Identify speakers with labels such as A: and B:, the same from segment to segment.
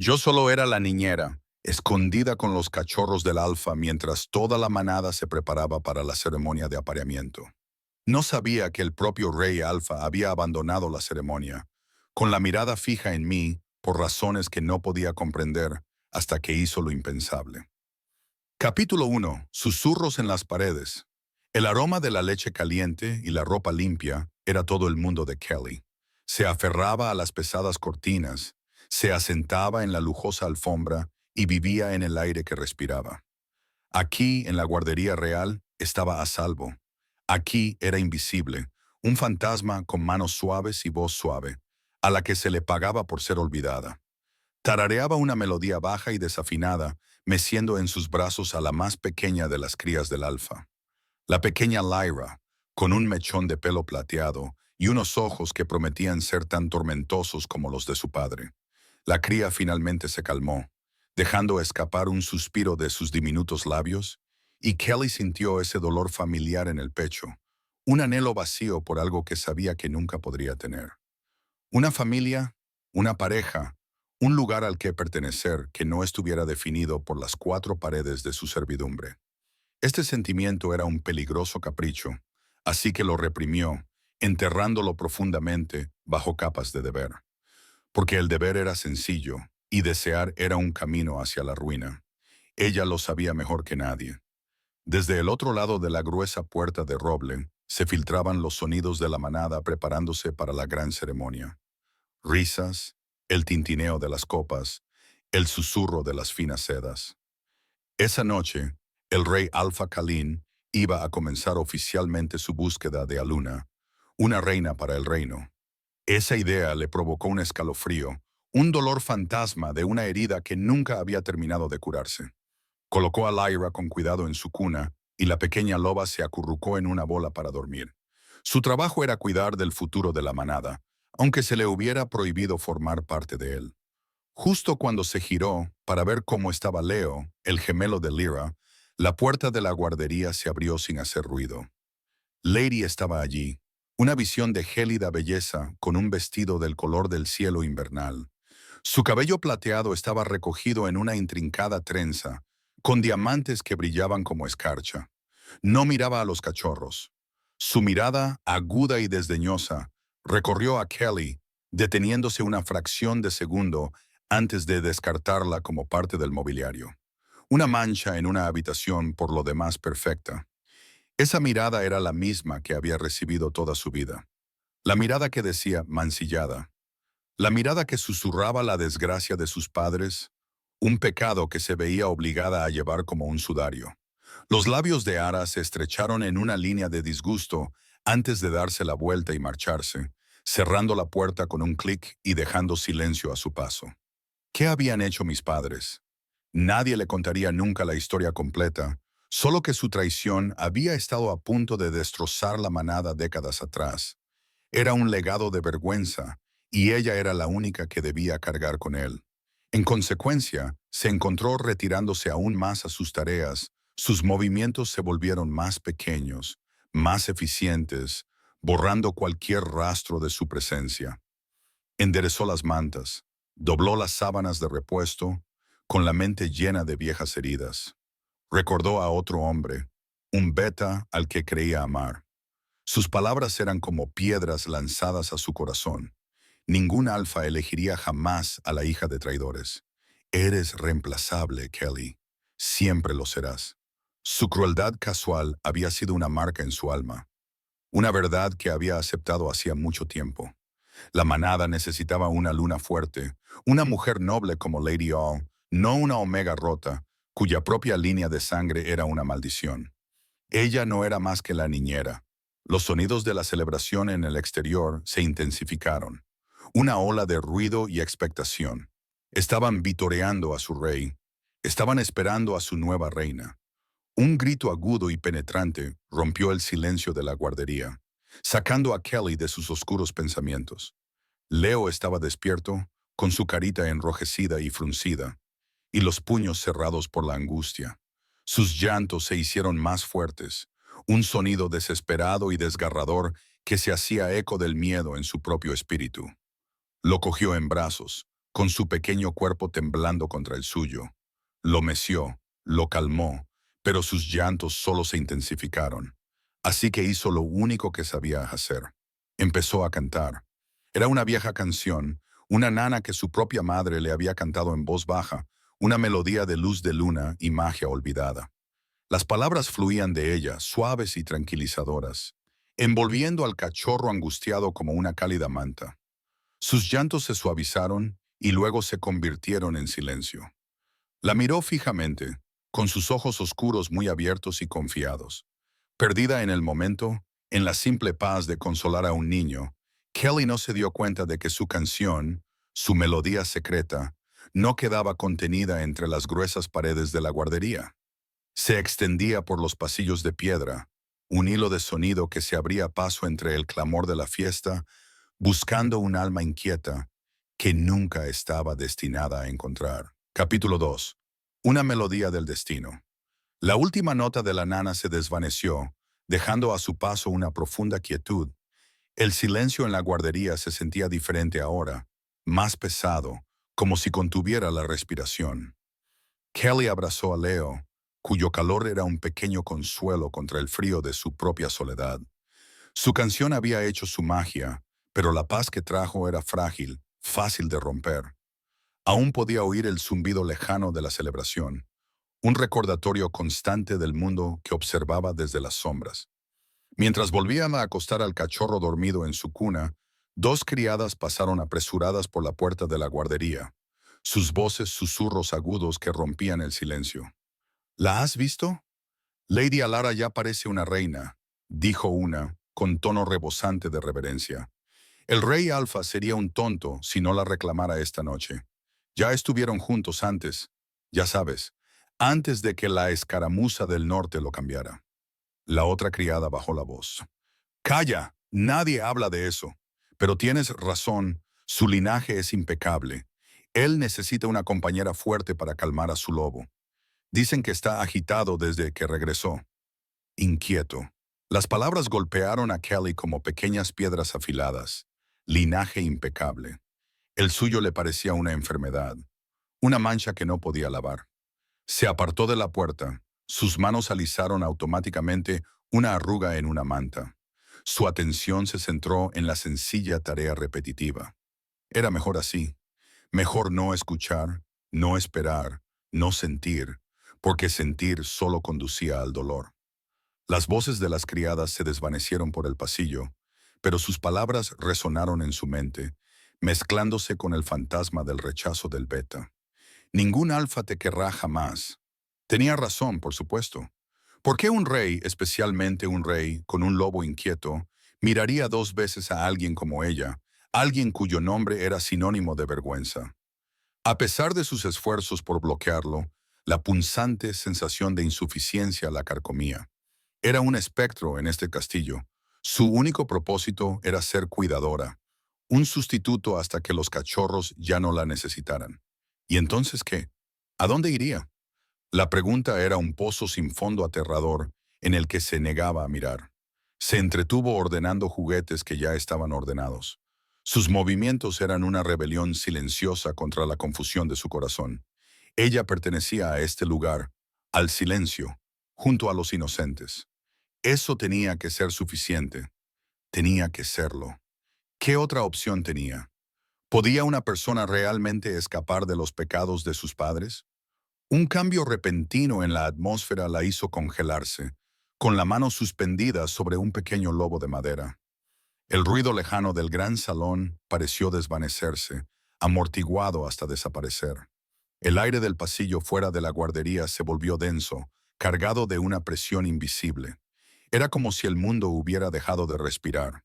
A: Yo solo era la niñera, escondida con los cachorros del alfa mientras toda la manada se preparaba para la ceremonia de apareamiento. No sabía que el propio rey alfa había abandonado la ceremonia, con la mirada fija en mí por razones que no podía comprender hasta que hizo lo impensable. Capítulo 1. Susurros en las paredes. El aroma de la leche caliente y la ropa limpia era todo el mundo de Kelly. Se aferraba a las pesadas cortinas, se asentaba en la lujosa alfombra y vivía en el aire que respiraba. Aquí, en la guardería real, estaba a salvo. Aquí era invisible, un fantasma con manos suaves y voz suave, a la que se le pagaba por ser olvidada. Tarareaba una melodía baja y desafinada, meciendo en sus brazos a la más pequeña de las crías del alfa. La pequeña Lyra, con un mechón de pelo plateado y unos ojos que prometían ser tan tormentosos como los de su padre. La cría finalmente se calmó, dejando escapar un suspiro de sus diminutos labios, y Kelly sintió ese dolor familiar en el pecho, un anhelo vacío por algo que sabía que nunca podría tener. Una familia, una pareja, un lugar al que pertenecer que no estuviera definido por las cuatro paredes de su servidumbre. Este sentimiento era un peligroso capricho, así que lo reprimió, enterrándolo profundamente bajo capas de deber. Porque el deber era sencillo y desear era un camino hacia la ruina. Ella lo sabía mejor que nadie. Desde el otro lado de la gruesa puerta de roble se filtraban los sonidos de la manada preparándose para la gran ceremonia. Risas, el tintineo de las copas, el susurro de las finas sedas. Esa noche, el rey Alpha Khalin iba a comenzar oficialmente su búsqueda de Aluna, una reina para el reino. Esa idea le provocó un escalofrío, un dolor fantasma de una herida que nunca había terminado de curarse. Colocó a Lyra con cuidado en su cuna y la pequeña loba se acurrucó en una bola para dormir. Su trabajo era cuidar del futuro de la manada, aunque se le hubiera prohibido formar parte de él. Justo cuando se giró para ver cómo estaba Leo, el gemelo de Lyra, la puerta de la guardería se abrió sin hacer ruido. Lady estaba allí, una visión de gélida belleza con un vestido del color del cielo invernal. Su cabello plateado estaba recogido en una intrincada trenza, con diamantes que brillaban como escarcha. No miraba a los cachorros. Su mirada, aguda y desdeñosa, recorrió a Kelly, deteniéndose una fracción de segundo antes de descartarla como parte del mobiliario. Una mancha en una habitación por lo demás perfecta. Esa mirada era la misma que había recibido toda su vida. La mirada que decía mancillada. La mirada que susurraba la desgracia de sus padres, un pecado que se veía obligada a llevar como un sudario. Los labios de Ara se estrecharon en una línea de disgusto antes de darse la vuelta y marcharse, cerrando la puerta con un clic y dejando silencio a su paso. ¿Qué habían hecho mis padres? Nadie le contaría nunca la historia completa, solo que su traición había estado a punto de destrozar la manada décadas atrás. Era un legado de vergüenza, y ella era la única que debía cargar con él. En consecuencia, se encontró retirándose aún más a sus tareas, sus movimientos se volvieron más pequeños, más eficientes, borrando cualquier rastro de su presencia. Enderezó las mantas, dobló las sábanas de repuesto, con la mente llena de viejas heridas. Recordó a otro hombre, un beta al que creía amar. Sus palabras eran como piedras lanzadas a su corazón. Ningún alfa elegiría jamás a la hija de traidores. Eres reemplazable, Kelly. Siempre lo serás. Su crueldad casual había sido una marca en su alma, una verdad que había aceptado hacía mucho tiempo. La manada necesitaba una luna fuerte, una mujer noble como Lady All, no una omega rota, cuya propia línea de sangre era una maldición. Ella no era más que la niñera. Los sonidos de la celebración en el exterior se intensificaron. Una ola de ruido y expectación. Estaban vitoreando a su rey. Estaban esperando a su nueva reina. Un grito agudo y penetrante rompió el silencio de la guardería, sacando a Kelly de sus oscuros pensamientos. Leo estaba despierto, con su carita enrojecida y fruncida, y los puños cerrados por la angustia. Sus llantos se hicieron más fuertes, un sonido desesperado y desgarrador que se hacía eco del miedo en su propio espíritu. Lo cogió en brazos, con su pequeño cuerpo temblando contra el suyo. Lo meció, lo calmó, pero sus llantos solo se intensificaron. Así que hizo lo único que sabía hacer. Empezó a cantar. Era una vieja canción, una nana que su propia madre le había cantado en voz baja, una melodía de luz de luna y magia olvidada. Las palabras fluían de ella, suaves y tranquilizadoras, envolviendo al cachorro angustiado como una cálida manta. Sus llantos se suavizaron y luego se convirtieron en silencio. La miró fijamente, con sus ojos oscuros muy abiertos y confiados. Perdida en el momento, en la simple paz de consolar a un niño, Kelly no se dio cuenta de que su canción, su melodía secreta, no quedaba contenida entre las gruesas paredes de la guardería. Se extendía por los pasillos de piedra, un hilo de sonido que se abría paso entre el clamor de la fiesta, buscando un alma inquieta que nunca estaba destinada a encontrar. Capítulo 2. Una melodía del destino. La última nota de la nana se desvaneció, dejando a su paso una profunda quietud. El silencio en la guardería se sentía diferente ahora, más pesado, como si contuviera la respiración. Kelly abrazó a Leo, cuyo calor era un pequeño consuelo contra el frío de su propia soledad. Su canción había hecho su magia, pero la paz que trajo era frágil, fácil de romper. Aún podía oír el zumbido lejano de la celebración, un recordatorio constante del mundo que observaba desde las sombras. Mientras volvían a acostar al cachorro dormido en su cuna, dos criadas pasaron apresuradas por la puerta de la guardería, sus voces susurros agudos que rompían el silencio. ¿La has visto? Lady Alara ya parece una reina, dijo una, con tono rebosante de reverencia. El rey Alfa sería un tonto si no la reclamara esta noche. Ya estuvieron juntos antes, ya sabes, antes de que la escaramuza del norte lo cambiara. La otra criada bajó la voz. Calla, nadie habla de eso. Pero tienes razón, su linaje es impecable. Él necesita una compañera fuerte para calmar a su lobo. Dicen que está agitado desde que regresó. Inquieto. Las palabras golpearon a Kelly como pequeñas piedras afiladas. Linaje impecable. El suyo le parecía una enfermedad, una mancha que no podía lavar. Se apartó de la puerta. Sus manos alisaron automáticamente una arruga en una manta. Su atención se centró en la sencilla tarea repetitiva. Era mejor así. Mejor no escuchar, no esperar, no sentir, porque sentir solo conducía al dolor. Las voces de las criadas se desvanecieron por el pasillo, pero sus palabras resonaron en su mente, mezclándose con el fantasma del rechazo del beta. Ningún alfa te querrá jamás. Tenía razón, por supuesto. ¿Por qué un rey, especialmente un rey con un lobo inquieto, miraría dos veces a alguien como ella, alguien cuyo nombre era sinónimo de vergüenza? A pesar de sus esfuerzos por bloquearlo, la punzante sensación de insuficiencia la carcomía. Era un espectro en este castillo. Su único propósito era ser cuidadora, un sustituto hasta que los cachorros ya no la necesitaran. ¿Y entonces qué? ¿A dónde iría? La pregunta era un pozo sin fondo aterrador en el que se negaba a mirar. Se entretuvo ordenando juguetes que ya estaban ordenados. Sus movimientos eran una rebelión silenciosa contra la confusión de su corazón. Ella pertenecía a este lugar, al silencio, junto a los inocentes. Eso tenía que ser suficiente. Tenía que serlo. ¿Qué otra opción tenía? ¿Podía una persona realmente escapar de los pecados de sus padres? Un cambio repentino en la atmósfera la hizo congelarse, con la mano suspendida sobre un pequeño lobo de madera. El ruido lejano del gran salón pareció desvanecerse, amortiguado hasta desaparecer. El aire del pasillo fuera de la guardería se volvió denso, cargado de una presión invisible. Era como si el mundo hubiera dejado de respirar.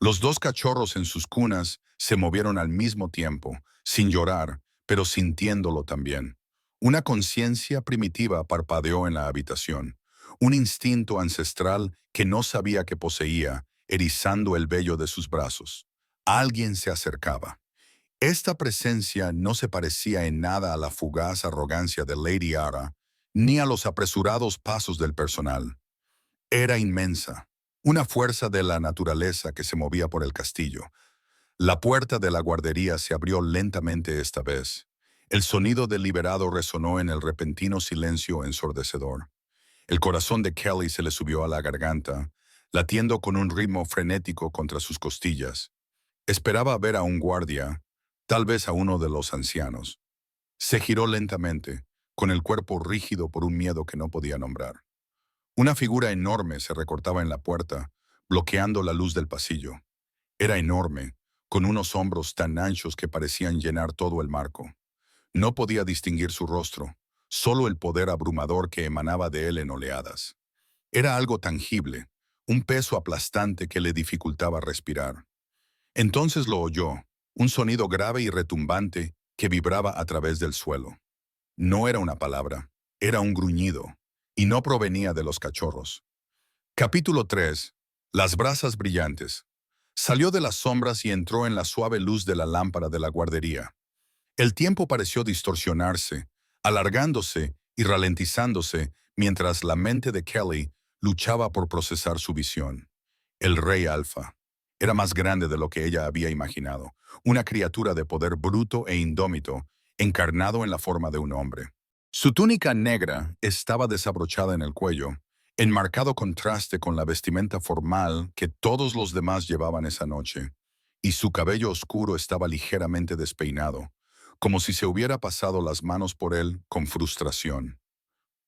A: Los dos cachorros en sus cunas se movieron al mismo tiempo, sin llorar, pero sintiéndolo también. Una conciencia primitiva parpadeó en la habitación, un instinto ancestral que no sabía que poseía, erizando el vello de sus brazos. Alguien se acercaba. Esta presencia no se parecía en nada a la fugaz arrogancia de Lady Ara, ni a los apresurados pasos del personal. Era inmensa, una fuerza de la naturaleza que se movía por el castillo, La puerta de la guardería se abrió lentamente esta vez. El sonido deliberado resonó en el repentino silencio ensordecedor. El corazón de Kelly se le subió a la garganta, latiendo con un ritmo frenético contra sus costillas. Esperaba ver a un guardia, tal vez a uno de los ancianos. Se giró lentamente, con el cuerpo rígido por un miedo que no podía nombrar. Una figura enorme se recortaba en la puerta, bloqueando la luz del pasillo. Era enorme, con unos hombros tan anchos que parecían llenar todo el marco. No podía distinguir su rostro, solo el poder abrumador que emanaba de él en oleadas. Era algo tangible, un peso aplastante que le dificultaba respirar. Entonces lo oyó, un sonido grave y retumbante que vibraba a través del suelo. No era una palabra, era un gruñido, y no provenía de los cachorros. Capítulo 3. Las brasas brillantes. Salió de las sombras y entró en la suave luz de la lámpara de la guardería. El tiempo pareció distorsionarse, alargándose y ralentizándose mientras la mente de Kelly luchaba por procesar su visión. El Rey Alfa. Era más grande de lo que ella había imaginado, una criatura de poder bruto e indómito, encarnado en la forma de un hombre. Su túnica negra estaba desabrochada en el cuello, en marcado contraste con la vestimenta formal que todos los demás llevaban esa noche, y su cabello oscuro estaba ligeramente despeinado, como si se hubiera pasado las manos por él con frustración.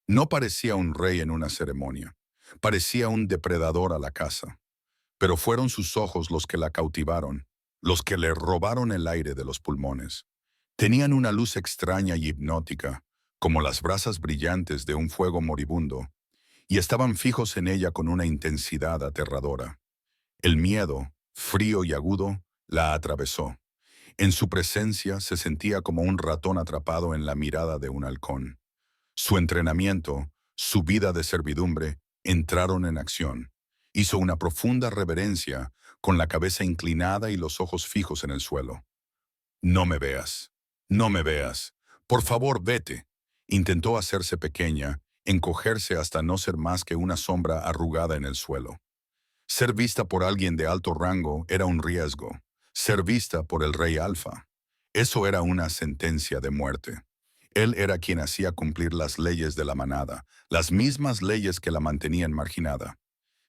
A: No parecía un rey en una ceremonia, parecía un depredador a la caza, pero fueron sus ojos los que la cautivaron, los que le robaron el aire de los pulmones. Tenían una luz extraña y hipnótica, como las brasas brillantes de un fuego moribundo, y estaban fijos en ella con una intensidad aterradora. El miedo, frío y agudo, la atravesó. En su presencia se sentía como un ratón atrapado en la mirada de un halcón. Su entrenamiento, su vida de servidumbre, entraron en acción. Hizo una profunda reverencia, con la cabeza inclinada y los ojos fijos en el suelo. No me veas. No me veas. Por favor, vete. Intentó hacerse pequeña, encogerse hasta no ser más que una sombra arrugada en el suelo. Ser vista por alguien de alto rango era un riesgo. Ser vista por el Rey Alfa. Eso era una sentencia de muerte. Él era quien hacía cumplir las leyes de la manada, las mismas leyes que la mantenían marginada.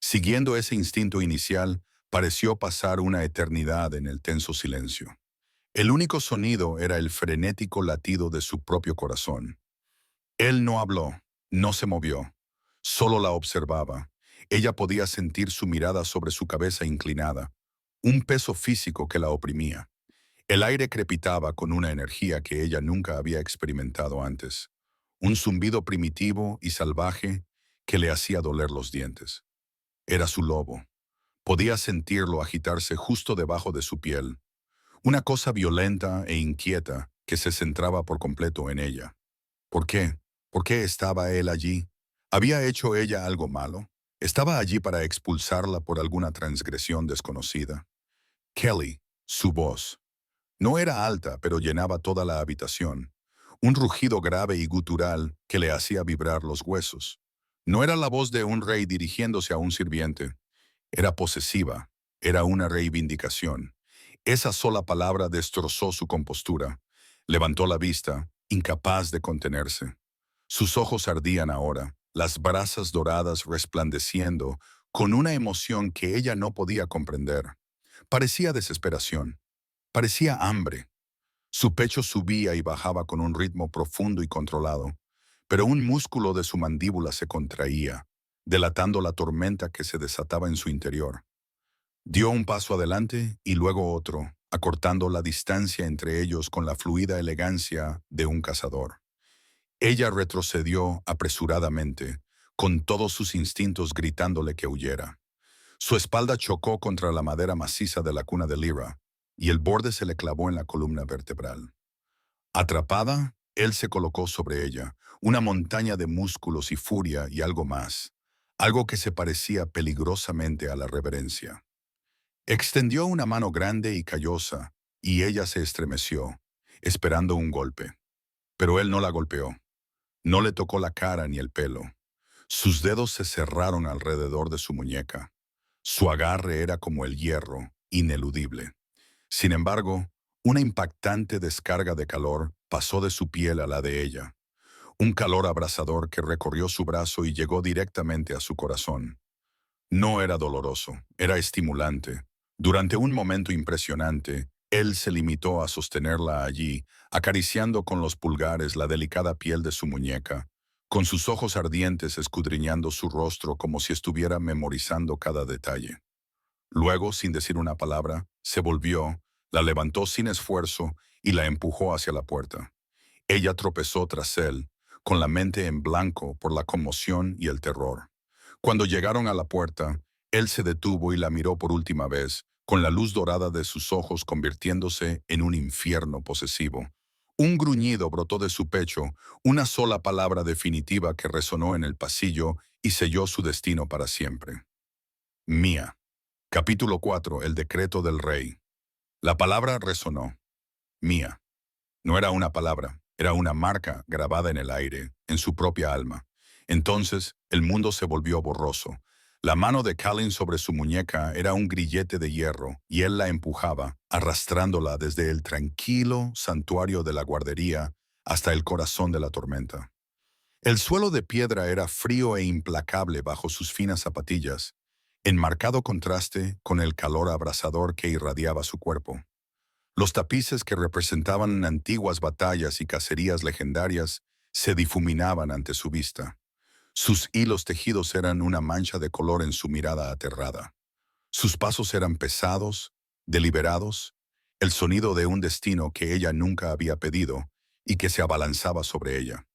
A: Siguiendo ese instinto inicial, pareció pasar una eternidad en el tenso silencio. El único sonido era el frenético latido de su propio corazón. Él no habló, no se movió, solo la observaba. Ella podía sentir su mirada sobre su cabeza inclinada, un peso físico que la oprimía. El aire crepitaba con una energía que ella nunca había experimentado antes, un zumbido primitivo y salvaje que le hacía doler los dientes. Era su lobo. Podía sentirlo agitarse justo debajo de su piel, una cosa violenta e inquieta que se centraba por completo en ella. ¿Por qué? ¿Por qué estaba él allí? ¿Había hecho ella algo malo? ¿Estaba allí para expulsarla por alguna transgresión desconocida? Kelly, su voz. No era alta, pero llenaba toda la habitación. Un rugido grave y gutural que le hacía vibrar los huesos. No era la voz de un rey dirigiéndose a un sirviente. Era posesiva. Era una reivindicación. Esa sola palabra destrozó su compostura. Levantó la vista, incapaz de contenerse. Sus ojos ardían ahora, las brasas doradas resplandeciendo con una emoción que ella no podía comprender. Parecía desesperación, parecía hambre. Su pecho subía y bajaba con un ritmo profundo y controlado, pero un músculo de su mandíbula se contraía, delatando la tormenta que se desataba en su interior. Dio un paso adelante y luego otro, acortando la distancia entre ellos con la fluida elegancia de un cazador. Ella retrocedió apresuradamente, con todos sus instintos gritándole que huyera. Su espalda chocó contra la madera maciza de la cuna de Lyra, y el borde se le clavó en la columna vertebral. Atrapada, él se colocó sobre ella, una montaña de músculos y furia y algo más, algo que se parecía peligrosamente a la reverencia. Extendió una mano grande y callosa, y ella se estremeció, esperando un golpe. Pero él no la golpeó. No le tocó la cara ni el pelo. Sus dedos se cerraron alrededor de su muñeca. Su agarre era como el hierro, ineludible. Sin embargo, una impactante descarga de calor pasó de su piel a la de ella, un calor abrasador que recorrió su brazo y llegó directamente a su corazón. No era doloroso, era estimulante. Durante un momento impresionante, él se limitó a sostenerla allí, acariciando con los pulgares la delicada piel de su muñeca, con sus ojos ardientes escudriñando su rostro como si estuviera memorizando cada detalle. Luego, sin decir una palabra, se volvió, la levantó sin esfuerzo y la empujó hacia la puerta. Ella tropezó tras él, con la mente en blanco por la conmoción y el terror. Cuando llegaron a la puerta, él se detuvo y la miró por última vez, con la luz dorada de sus ojos convirtiéndose en un infierno posesivo. Un gruñido brotó de su pecho, una sola palabra definitiva que resonó en el pasillo y selló su destino para siempre. Mía. Capítulo 4. El decreto del rey. La palabra resonó. Mía. No era una palabra, era una marca grabada en el aire, en su propia alma. Entonces, el mundo se volvió borroso. La mano de Callin sobre su muñeca era un grillete de hierro, y él la empujaba, arrastrándola desde el tranquilo santuario de la guardería hasta el corazón de la tormenta. El suelo de piedra era frío e implacable bajo sus finas zapatillas, en marcado contraste con el calor abrasador que irradiaba su cuerpo. Los tapices que representaban antiguas batallas y cacerías legendarias se difuminaban ante su vista. Sus hilos tejidos eran una mancha de color en su mirada aterrada. Sus pasos eran pesados, deliberados, el sonido de un destino que ella nunca había pedido y que se abalanzaba sobre ella.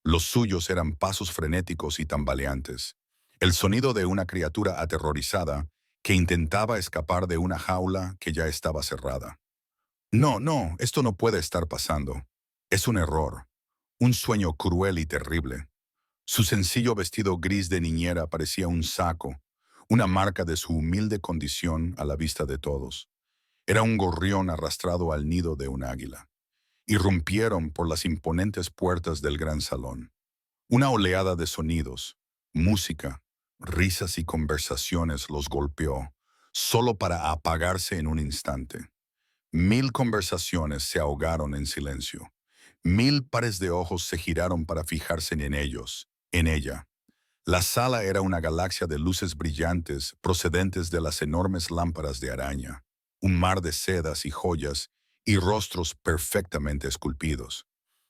A: Los suyos eran pasos frenéticos y tambaleantes, el sonido de una criatura aterrorizada que intentaba escapar de una jaula que ya estaba cerrada. No, no, esto no puede estar pasando. Es un error, un sueño cruel y terrible. Su sencillo vestido gris de niñera parecía un saco, una marca de su humilde condición a la vista de todos. Era un gorrión arrastrado al nido de un águila. Irrumpieron por las imponentes puertas del gran salón. Una oleada de sonidos, música, risas y conversaciones los golpeó, solo para apagarse en un instante. 1000 conversaciones se ahogaron en silencio. 1000 pares de ojos se giraron para fijarse en ellos, en ella. La sala era una galaxia de luces brillantes procedentes de las enormes lámparas de araña, un mar de sedas y joyas y rostros perfectamente esculpidos.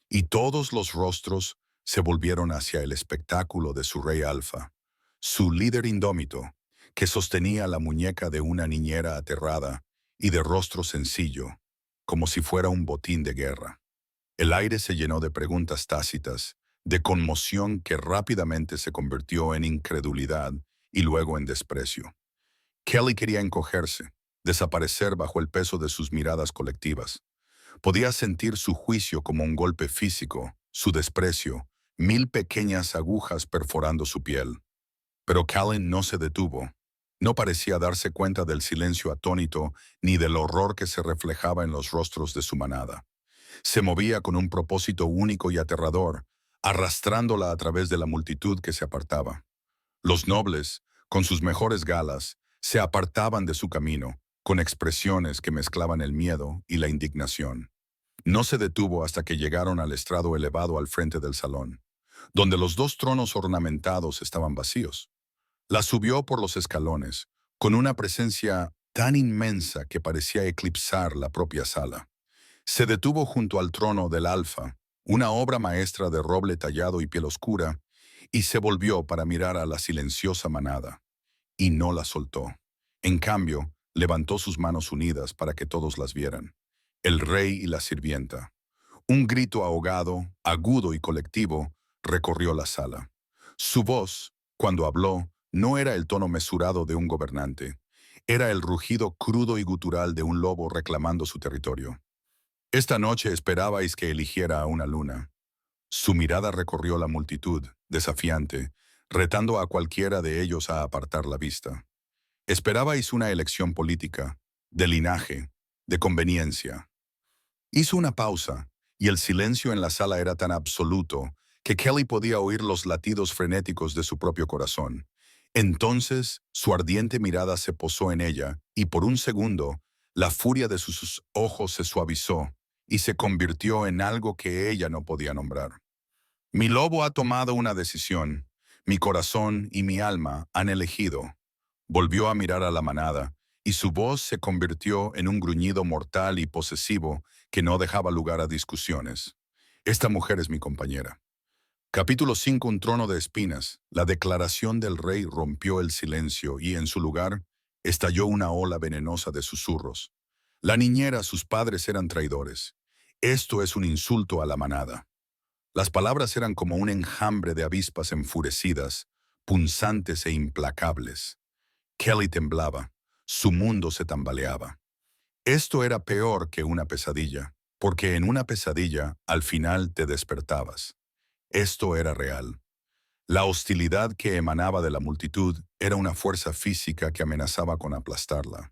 A: Y todos los rostros se volvieron hacia el espectáculo de su rey Alfa, su líder indómito, que sostenía la muñeca de una niñera aterrada y de rostro sencillo, como si fuera un botín de guerra. El aire se llenó de preguntas tácitas, de conmoción que rápidamente se convirtió en incredulidad y luego en desprecio. Kelly quería encogerse, desaparecer bajo el peso de sus miradas colectivas. Podía sentir su juicio como un golpe físico, su desprecio, 1000 pequeñas agujas perforando su piel. Pero Callan no se detuvo. No parecía darse cuenta del silencio atónito ni del horror que se reflejaba en los rostros de su manada. Se movía con un propósito único y aterrador, arrastrándola a través de la multitud que se apartaba. Los nobles, con sus mejores galas, se apartaban de su camino, con expresiones que mezclaban el miedo y la indignación. No se detuvo hasta que llegaron al estrado elevado al frente del salón, donde los dos tronos ornamentados estaban vacíos. La subió por los escalones, con una presencia tan inmensa que parecía eclipsar la propia sala. Se detuvo junto al trono del Alfa, una obra maestra de roble tallado y piel oscura, y se volvió para mirar a la silenciosa manada. Y no la soltó. En cambio, levantó sus manos unidas para que todos las vieran. El rey y la sirvienta. Un grito ahogado, agudo y colectivo, recorrió la sala. Su voz, cuando habló, no era el tono mesurado de un gobernante. Era el rugido crudo y gutural de un lobo reclamando su territorio. Esta noche esperabais que eligiera a una luna. Su mirada recorrió la multitud, desafiante, retando a cualquiera de ellos a apartar la vista. Esperabais una elección política, de linaje, de conveniencia. Hizo una pausa, y el silencio en la sala era tan absoluto que Kelly podía oír los latidos frenéticos de su propio corazón. Entonces, su ardiente mirada se posó en ella, y por un segundo, La furia de sus ojos se suavizó y se convirtió en algo que ella no podía nombrar. Mi lobo ha tomado una decisión. Mi corazón y mi alma han elegido. Volvió a mirar a la manada, y su voz se convirtió en un gruñido mortal y posesivo que no dejaba lugar a discusiones. Esta mujer es mi compañera. Capítulo 5. Un trono de espinas. La declaración del rey rompió el silencio y en su lugar estalló una ola venenosa de susurros. La niñera, sus padres eran traidores. Esto es un insulto a la manada. Las palabras eran como un enjambre de avispas enfurecidas, punzantes e implacables. Kelly temblaba. Su mundo se tambaleaba. Esto era peor que una pesadilla, porque en una pesadilla al final te despertabas. Esto era real. La hostilidad que emanaba de la multitud era una fuerza física que amenazaba con aplastarla.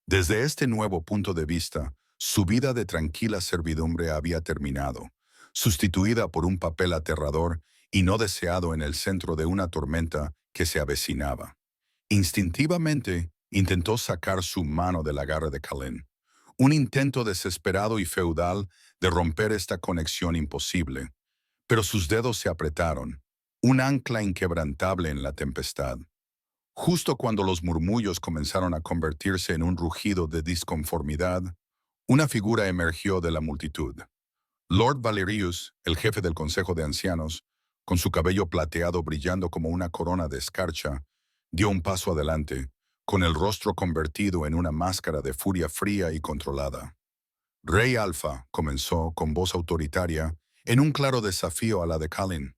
A: Desde este nuevo punto de vista, su vida de tranquila servidumbre había terminado, sustituida por un papel aterrador y no deseado en el centro de una tormenta que se avecinaba. Instintivamente, intentó sacar su mano del agarre de Kalin, un intento desesperado y feudal de romper esta conexión imposible, pero sus dedos se apretaron, un ancla inquebrantable en la tempestad. Justo cuando los murmullos comenzaron a convertirse en un rugido de disconformidad, una figura emergió de la multitud. Lord Valerius, el jefe del Consejo de Ancianos, con su cabello plateado brillando como una corona de escarcha, dio un paso adelante, con el rostro convertido en una máscara de furia fría y controlada. Rey Alfa comenzó con voz autoritaria, en un claro desafío a la de Kalin.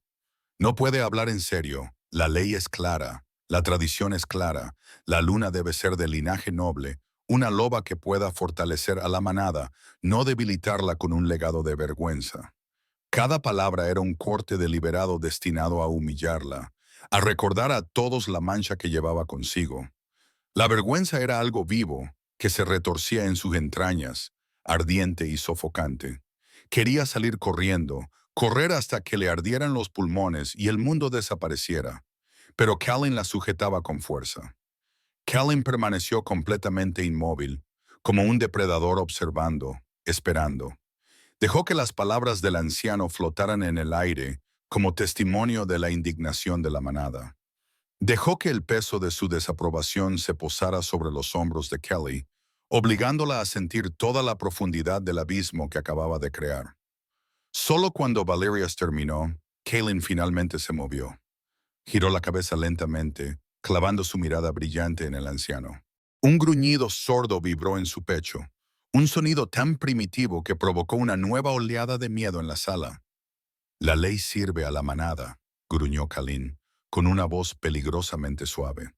A: No puede hablar en serio. La ley es clara, la tradición es clara, la luna debe ser de linaje noble, una loba que pueda fortalecer a la manada, no debilitarla con un legado de vergüenza. Cada palabra era un corte deliberado destinado a humillarla, a recordar a todos la mancha que llevaba consigo. La vergüenza era algo vivo, que se retorcía en sus entrañas, ardiente y sofocante. Quería salir corriendo, correr hasta que le ardieran los pulmones y el mundo desapareciera. Pero Kalin la sujetaba con fuerza. Kalin permaneció completamente inmóvil, como un depredador observando, esperando. Dejó que las palabras del anciano flotaran en el aire como testimonio de la indignación de la manada. Dejó que el peso de su desaprobación se posara sobre los hombros de Kelly, obligándola a sentir toda la profundidad del abismo que acababa de crear. Solo cuando Valerius terminó, Kalin finalmente se movió. Giró la cabeza lentamente, clavando su mirada brillante en el anciano. Un gruñido sordo vibró en su pecho, un sonido tan primitivo que provocó una nueva oleada de miedo en la sala. La ley sirve a la manada, gruñó Kalin, con una voz peligrosamente suave.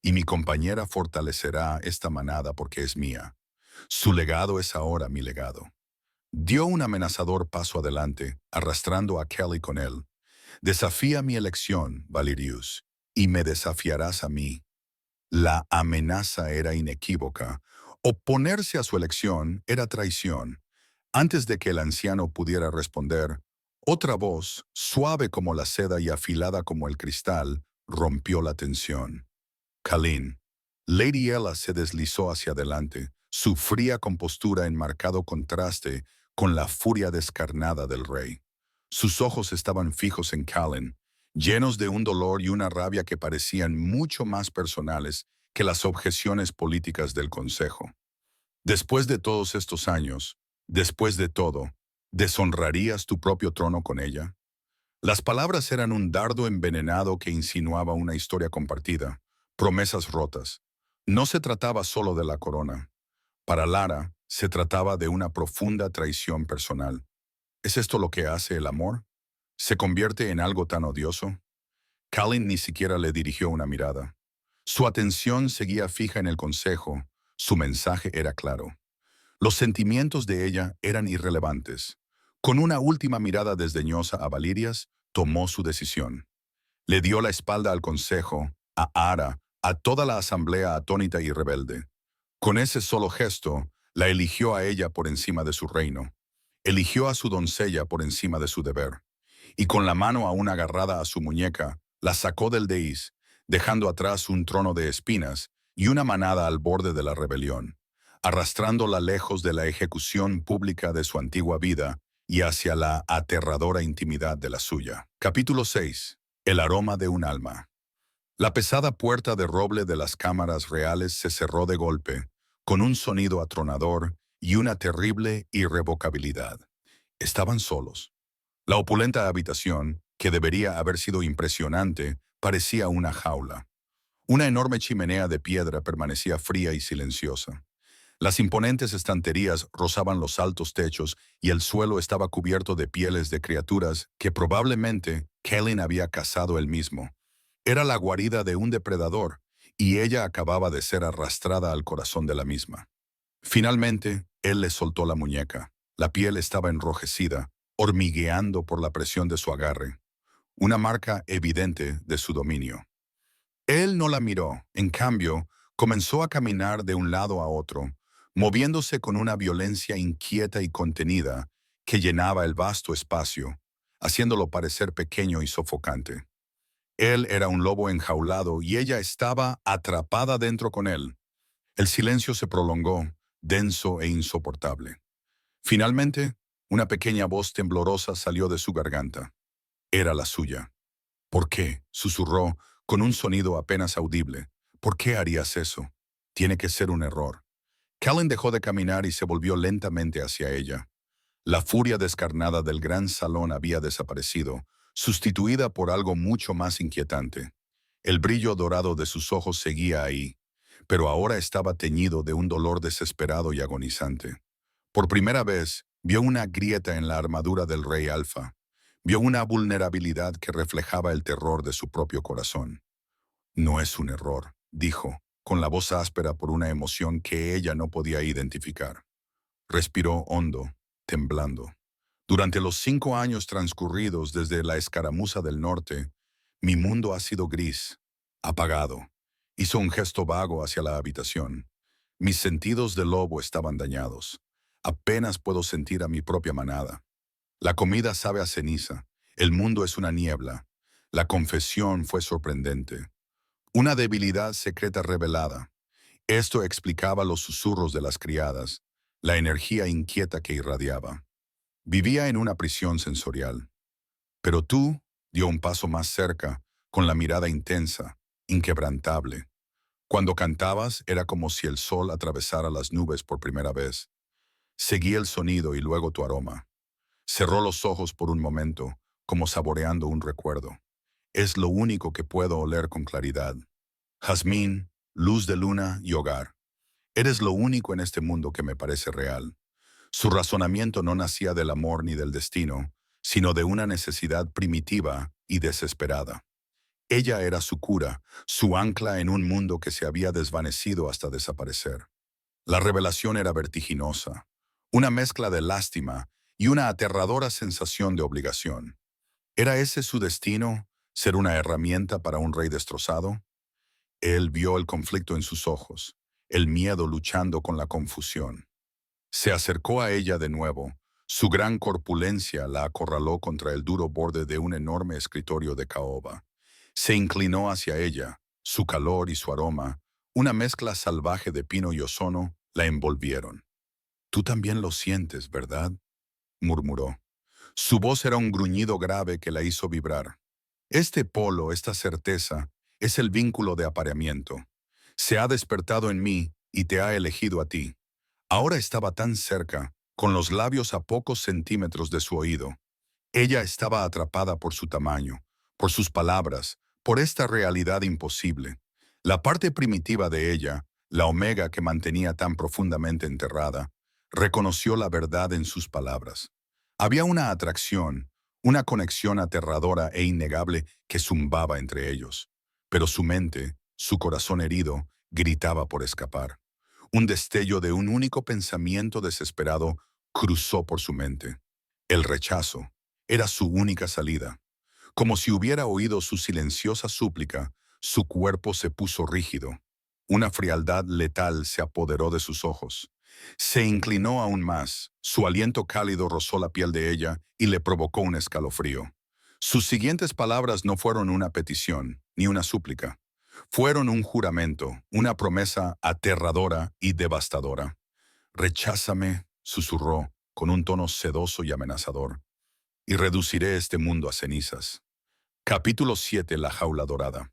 A: Y mi compañera fortalecerá esta manada porque es mía. Su legado es ahora mi legado. Dio un amenazador paso adelante, arrastrando a Kelly con él. Desafía mi elección, Valerius, y me desafiarás a mí. La amenaza era inequívoca. Oponerse a su elección era traición. Antes de que el anciano pudiera responder, otra voz, suave como la seda y afilada como el cristal, rompió la tensión. Kalin. Lady Ella se deslizó hacia adelante, su fría compostura en marcado contraste con la furia descarnada del rey. Sus ojos estaban fijos en Kalin, llenos de un dolor y una rabia que parecían mucho más personales que las objeciones políticas del Consejo. Después de todos estos años, después de todo, ¿deshonrarías tu propio trono con ella? Las palabras eran un dardo envenenado que insinuaba una historia compartida, promesas rotas. No se trataba solo de la corona. Para Lara, se trataba de una profunda traición personal. ¿Es esto lo que hace el amor? ¿Se convierte en algo tan odioso? Kalin ni siquiera le dirigió una mirada. Su atención seguía fija en el consejo. Su mensaje era claro. Los sentimientos de ella eran irrelevantes. Con una última mirada desdeñosa a Valerius, tomó su decisión. Le dio la espalda al consejo, a Ara, a toda la asamblea atónita y rebelde. Con ese solo gesto, la eligió a ella por encima de su reino. Eligió a su doncella por encima de su deber. Y con la mano aún agarrada a su muñeca, la sacó del dais, dejando atrás un trono de espinas y una manada al borde de la rebelión. arrastrándola lejos de la ejecución pública de su antigua vida y hacia la aterradora intimidad de la suya. Capítulo 6. El aroma de un alma. La pesada puerta de roble de las cámaras reales se cerró de golpe, con un sonido atronador y una terrible irrevocabilidad. Estaban solos. La opulenta habitación, que debería haber sido impresionante, parecía una jaula. Una enorme chimenea de piedra permanecía fría y silenciosa. Las imponentes estanterías rozaban los altos techos y el suelo estaba cubierto de pieles de criaturas que probablemente Kellen había cazado él mismo. Era la guarida de un depredador, y ella acababa de ser arrastrada al corazón de la misma. Finalmente, él le soltó la muñeca. La piel estaba enrojecida, hormigueando por la presión de su agarre, una marca evidente de su dominio. Él no la miró, en cambio, comenzó a caminar de un lado a otro, moviéndose con una violencia inquieta y contenida que llenaba el vasto espacio, haciéndolo parecer pequeño y sofocante. Él era un lobo enjaulado y ella estaba atrapada dentro con él. El silencio se prolongó, denso e insoportable. Finalmente, una pequeña voz temblorosa salió de su garganta. Era la suya. ¿Por qué?, susurró, con un sonido apenas audible. ¿Por qué harías eso? Tiene que ser un error. Kellen dejó de caminar y se volvió lentamente hacia ella. La furia descarnada del gran salón había desaparecido, sustituida por algo mucho más inquietante. El brillo dorado de sus ojos seguía ahí, pero ahora estaba teñido de un dolor desesperado y agonizante. Por primera vez, vio una grieta en la armadura del rey Alfa. Vio una vulnerabilidad que reflejaba el terror de su propio corazón. No es un error, dijo, con la voz áspera por una emoción que ella no podía identificar. Respiró hondo, temblando. Durante los 5 años transcurridos desde la escaramuza del norte, mi mundo ha sido gris, apagado. Hizo un gesto vago hacia la habitación. Mis sentidos de lobo estaban dañados. Apenas puedo sentir a mi propia manada. La comida sabe a ceniza. El mundo es una niebla. La confesión fue sorprendente. Una debilidad secreta revelada. Esto explicaba los susurros de las criadas, la energía inquieta que irradiaba. Vivía en una prisión sensorial. Pero tú dio un paso más cerca, con la mirada intensa, inquebrantable. Cuando cantabas era como si el sol atravesara las nubes por primera vez. Seguí el sonido y luego tu aroma. Cerró los ojos por un momento, como saboreando un recuerdo. Es lo único que puedo oler con claridad. Jazmín, luz de luna y hogar. Eres lo único en este mundo que me parece real. Su razonamiento no nacía del amor ni del destino, sino de una necesidad primitiva y desesperada. Ella era su cura, su ancla en un mundo que se había desvanecido hasta desaparecer. La revelación era vertiginosa, una mezcla de lástima y una aterradora sensación de obligación. ¿Era ese su destino, ser una herramienta para un rey destrozado? Él vio el conflicto en sus ojos, el miedo luchando con la confusión. Se acercó a ella de nuevo. Su gran corpulencia la acorraló contra el duro borde de un enorme escritorio de caoba. Se inclinó hacia ella. Su calor y su aroma, una mezcla salvaje de pino y ozono, la envolvieron. «Tú también lo sientes, ¿verdad?», murmuró. Su voz era un gruñido grave que la hizo vibrar. Este polo, esta certeza, es el vínculo de apareamiento. Se ha despertado en mí y te ha elegido a ti. Ahora estaba tan cerca, con los labios a pocos centímetros de su oído. Ella estaba atrapada por su tamaño, por sus palabras, por esta realidad imposible. La parte primitiva de ella, la omega que mantenía tan profundamente enterrada, reconoció la verdad en sus palabras. Había una atracción, una conexión aterradora e innegable que zumbaba entre ellos. Pero su mente, su corazón herido, gritaba por escapar. Un destello de un único pensamiento desesperado cruzó por su mente. El rechazo era su única salida. Como si hubiera oído su silenciosa súplica, su cuerpo se puso rígido. Una frialdad letal se apoderó de sus ojos. Se inclinó aún más. Su aliento cálido rozó la piel de ella y le provocó un escalofrío. Sus siguientes palabras no fueron una petición, ni una súplica. Fueron un juramento, una promesa aterradora y devastadora. Recházame, susurró, con un tono sedoso y amenazador, y reduciré este mundo a cenizas. Capítulo 7. La jaula dorada.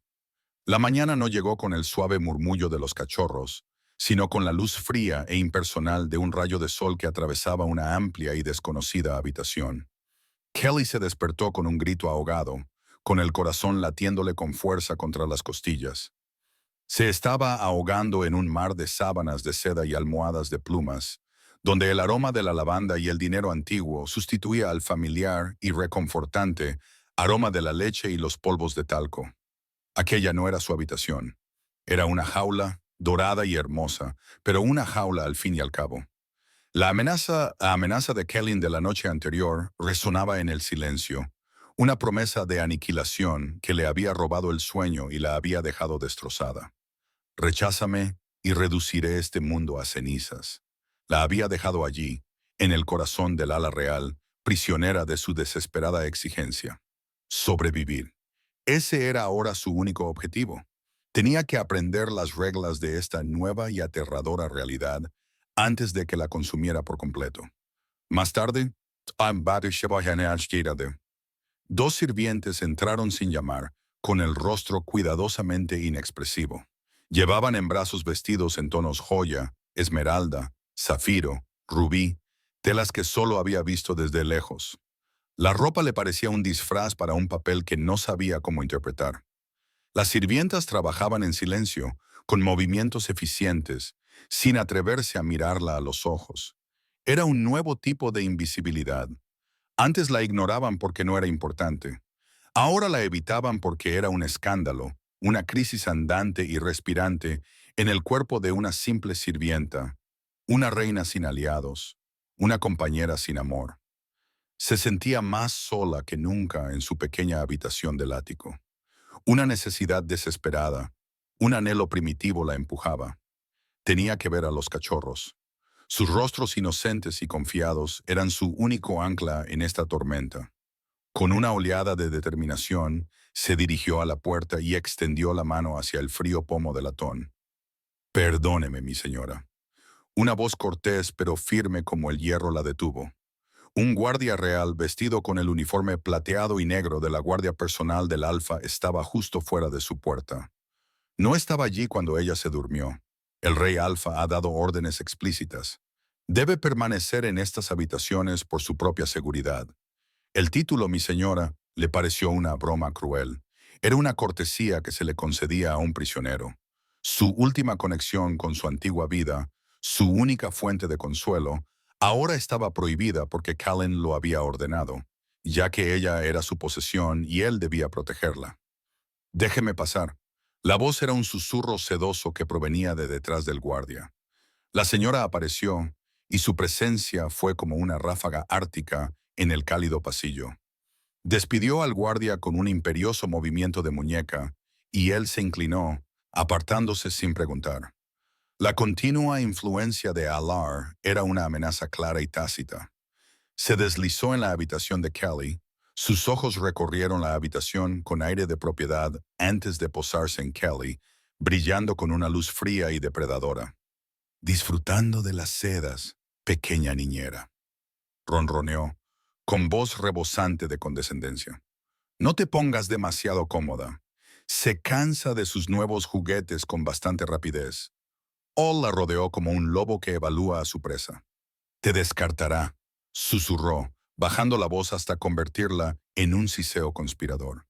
A: La mañana no llegó con el suave murmullo de los cachorros, sino con la luz fría e impersonal de un rayo de sol que atravesaba una amplia y desconocida habitación. Kelly se despertó con un grito ahogado, con el corazón latiéndole con fuerza contra las costillas. Se estaba ahogando en un mar de sábanas de seda y almohadas de plumas, donde el aroma de la lavanda y el dinero antiguo sustituía al familiar y reconfortante aroma de la leche y los polvos de talco. Aquella no era su habitación. Era una jaula, dorada y hermosa, pero una jaula al fin y al cabo. La amenaza de Kellyn de la noche anterior resonaba en el silencio, una promesa de aniquilación que le había robado el sueño y la había dejado destrozada. Recházame y reduciré este mundo a cenizas. La había dejado allí, en el corazón del ala real, prisionera de su desesperada exigencia. Sobrevivir. Ese era ahora su único objetivo. Tenía que aprender las reglas de esta nueva y aterradora realidad antes de que la consumiera por completo. Más tarde, dos sirvientes entraron sin llamar, con el rostro cuidadosamente inexpresivo. Llevaban en brazos vestidos en tonos joya, esmeralda, zafiro, rubí, telas que solo había visto desde lejos. La ropa le parecía un disfraz para un papel que no sabía cómo interpretar. Las sirvientas trabajaban en silencio, con movimientos eficientes, sin atreverse a mirarla a los ojos. Era un nuevo tipo de invisibilidad. Antes la ignoraban porque no era importante. Ahora la evitaban porque era un escándalo, una crisis andante y respirante en el cuerpo de una simple sirvienta, una reina sin aliados, una compañera sin amor. Se sentía más sola que nunca en su pequeña habitación del ático. Una necesidad desesperada, un anhelo primitivo la empujaba. Tenía que ver a los cachorros. Sus rostros inocentes y confiados eran su único ancla en esta tormenta. Con una oleada de determinación, se dirigió a la puerta y extendió la mano hacia el frío pomo de latón. «Perdóneme, mi señora». Una voz cortés pero firme como el hierro la detuvo. Un guardia real vestido con el uniforme plateado y negro de la guardia personal del Alfa estaba justo fuera de su puerta. No estaba allí cuando ella se durmió. El rey Alfa ha dado órdenes explícitas. Debe permanecer en estas habitaciones por su propia seguridad. El título, mi señora, le pareció una broma cruel. Era una cortesía que se le concedía a un prisionero. Su última conexión con su antigua vida, su única fuente de consuelo, ahora estaba prohibida porque Callen lo había ordenado, ya que ella era su posesión y él debía protegerla. «Déjeme pasar». La voz era un susurro sedoso que provenía de detrás del guardia. La señora apareció, y su presencia fue como una ráfaga ártica en el cálido pasillo. Despidió al guardia con un imperioso movimiento de muñeca, y él se inclinó, apartándose sin preguntar. La continua influencia de Alar era una amenaza clara y tácita. Se deslizó en la habitación de Kelly. Sus ojos recorrieron la habitación con aire de propiedad antes de posarse en Kelly, brillando con una luz fría y depredadora. «Disfrutando de las sedas, pequeña niñera», ronroneó, con voz rebosante de condescendencia. «No te pongas demasiado cómoda. Se cansa de sus nuevos juguetes con bastante rapidez». All la rodeó como un lobo que evalúa a su presa. «Te descartará», susurró, bajando la voz hasta convertirla en un siseo conspirador.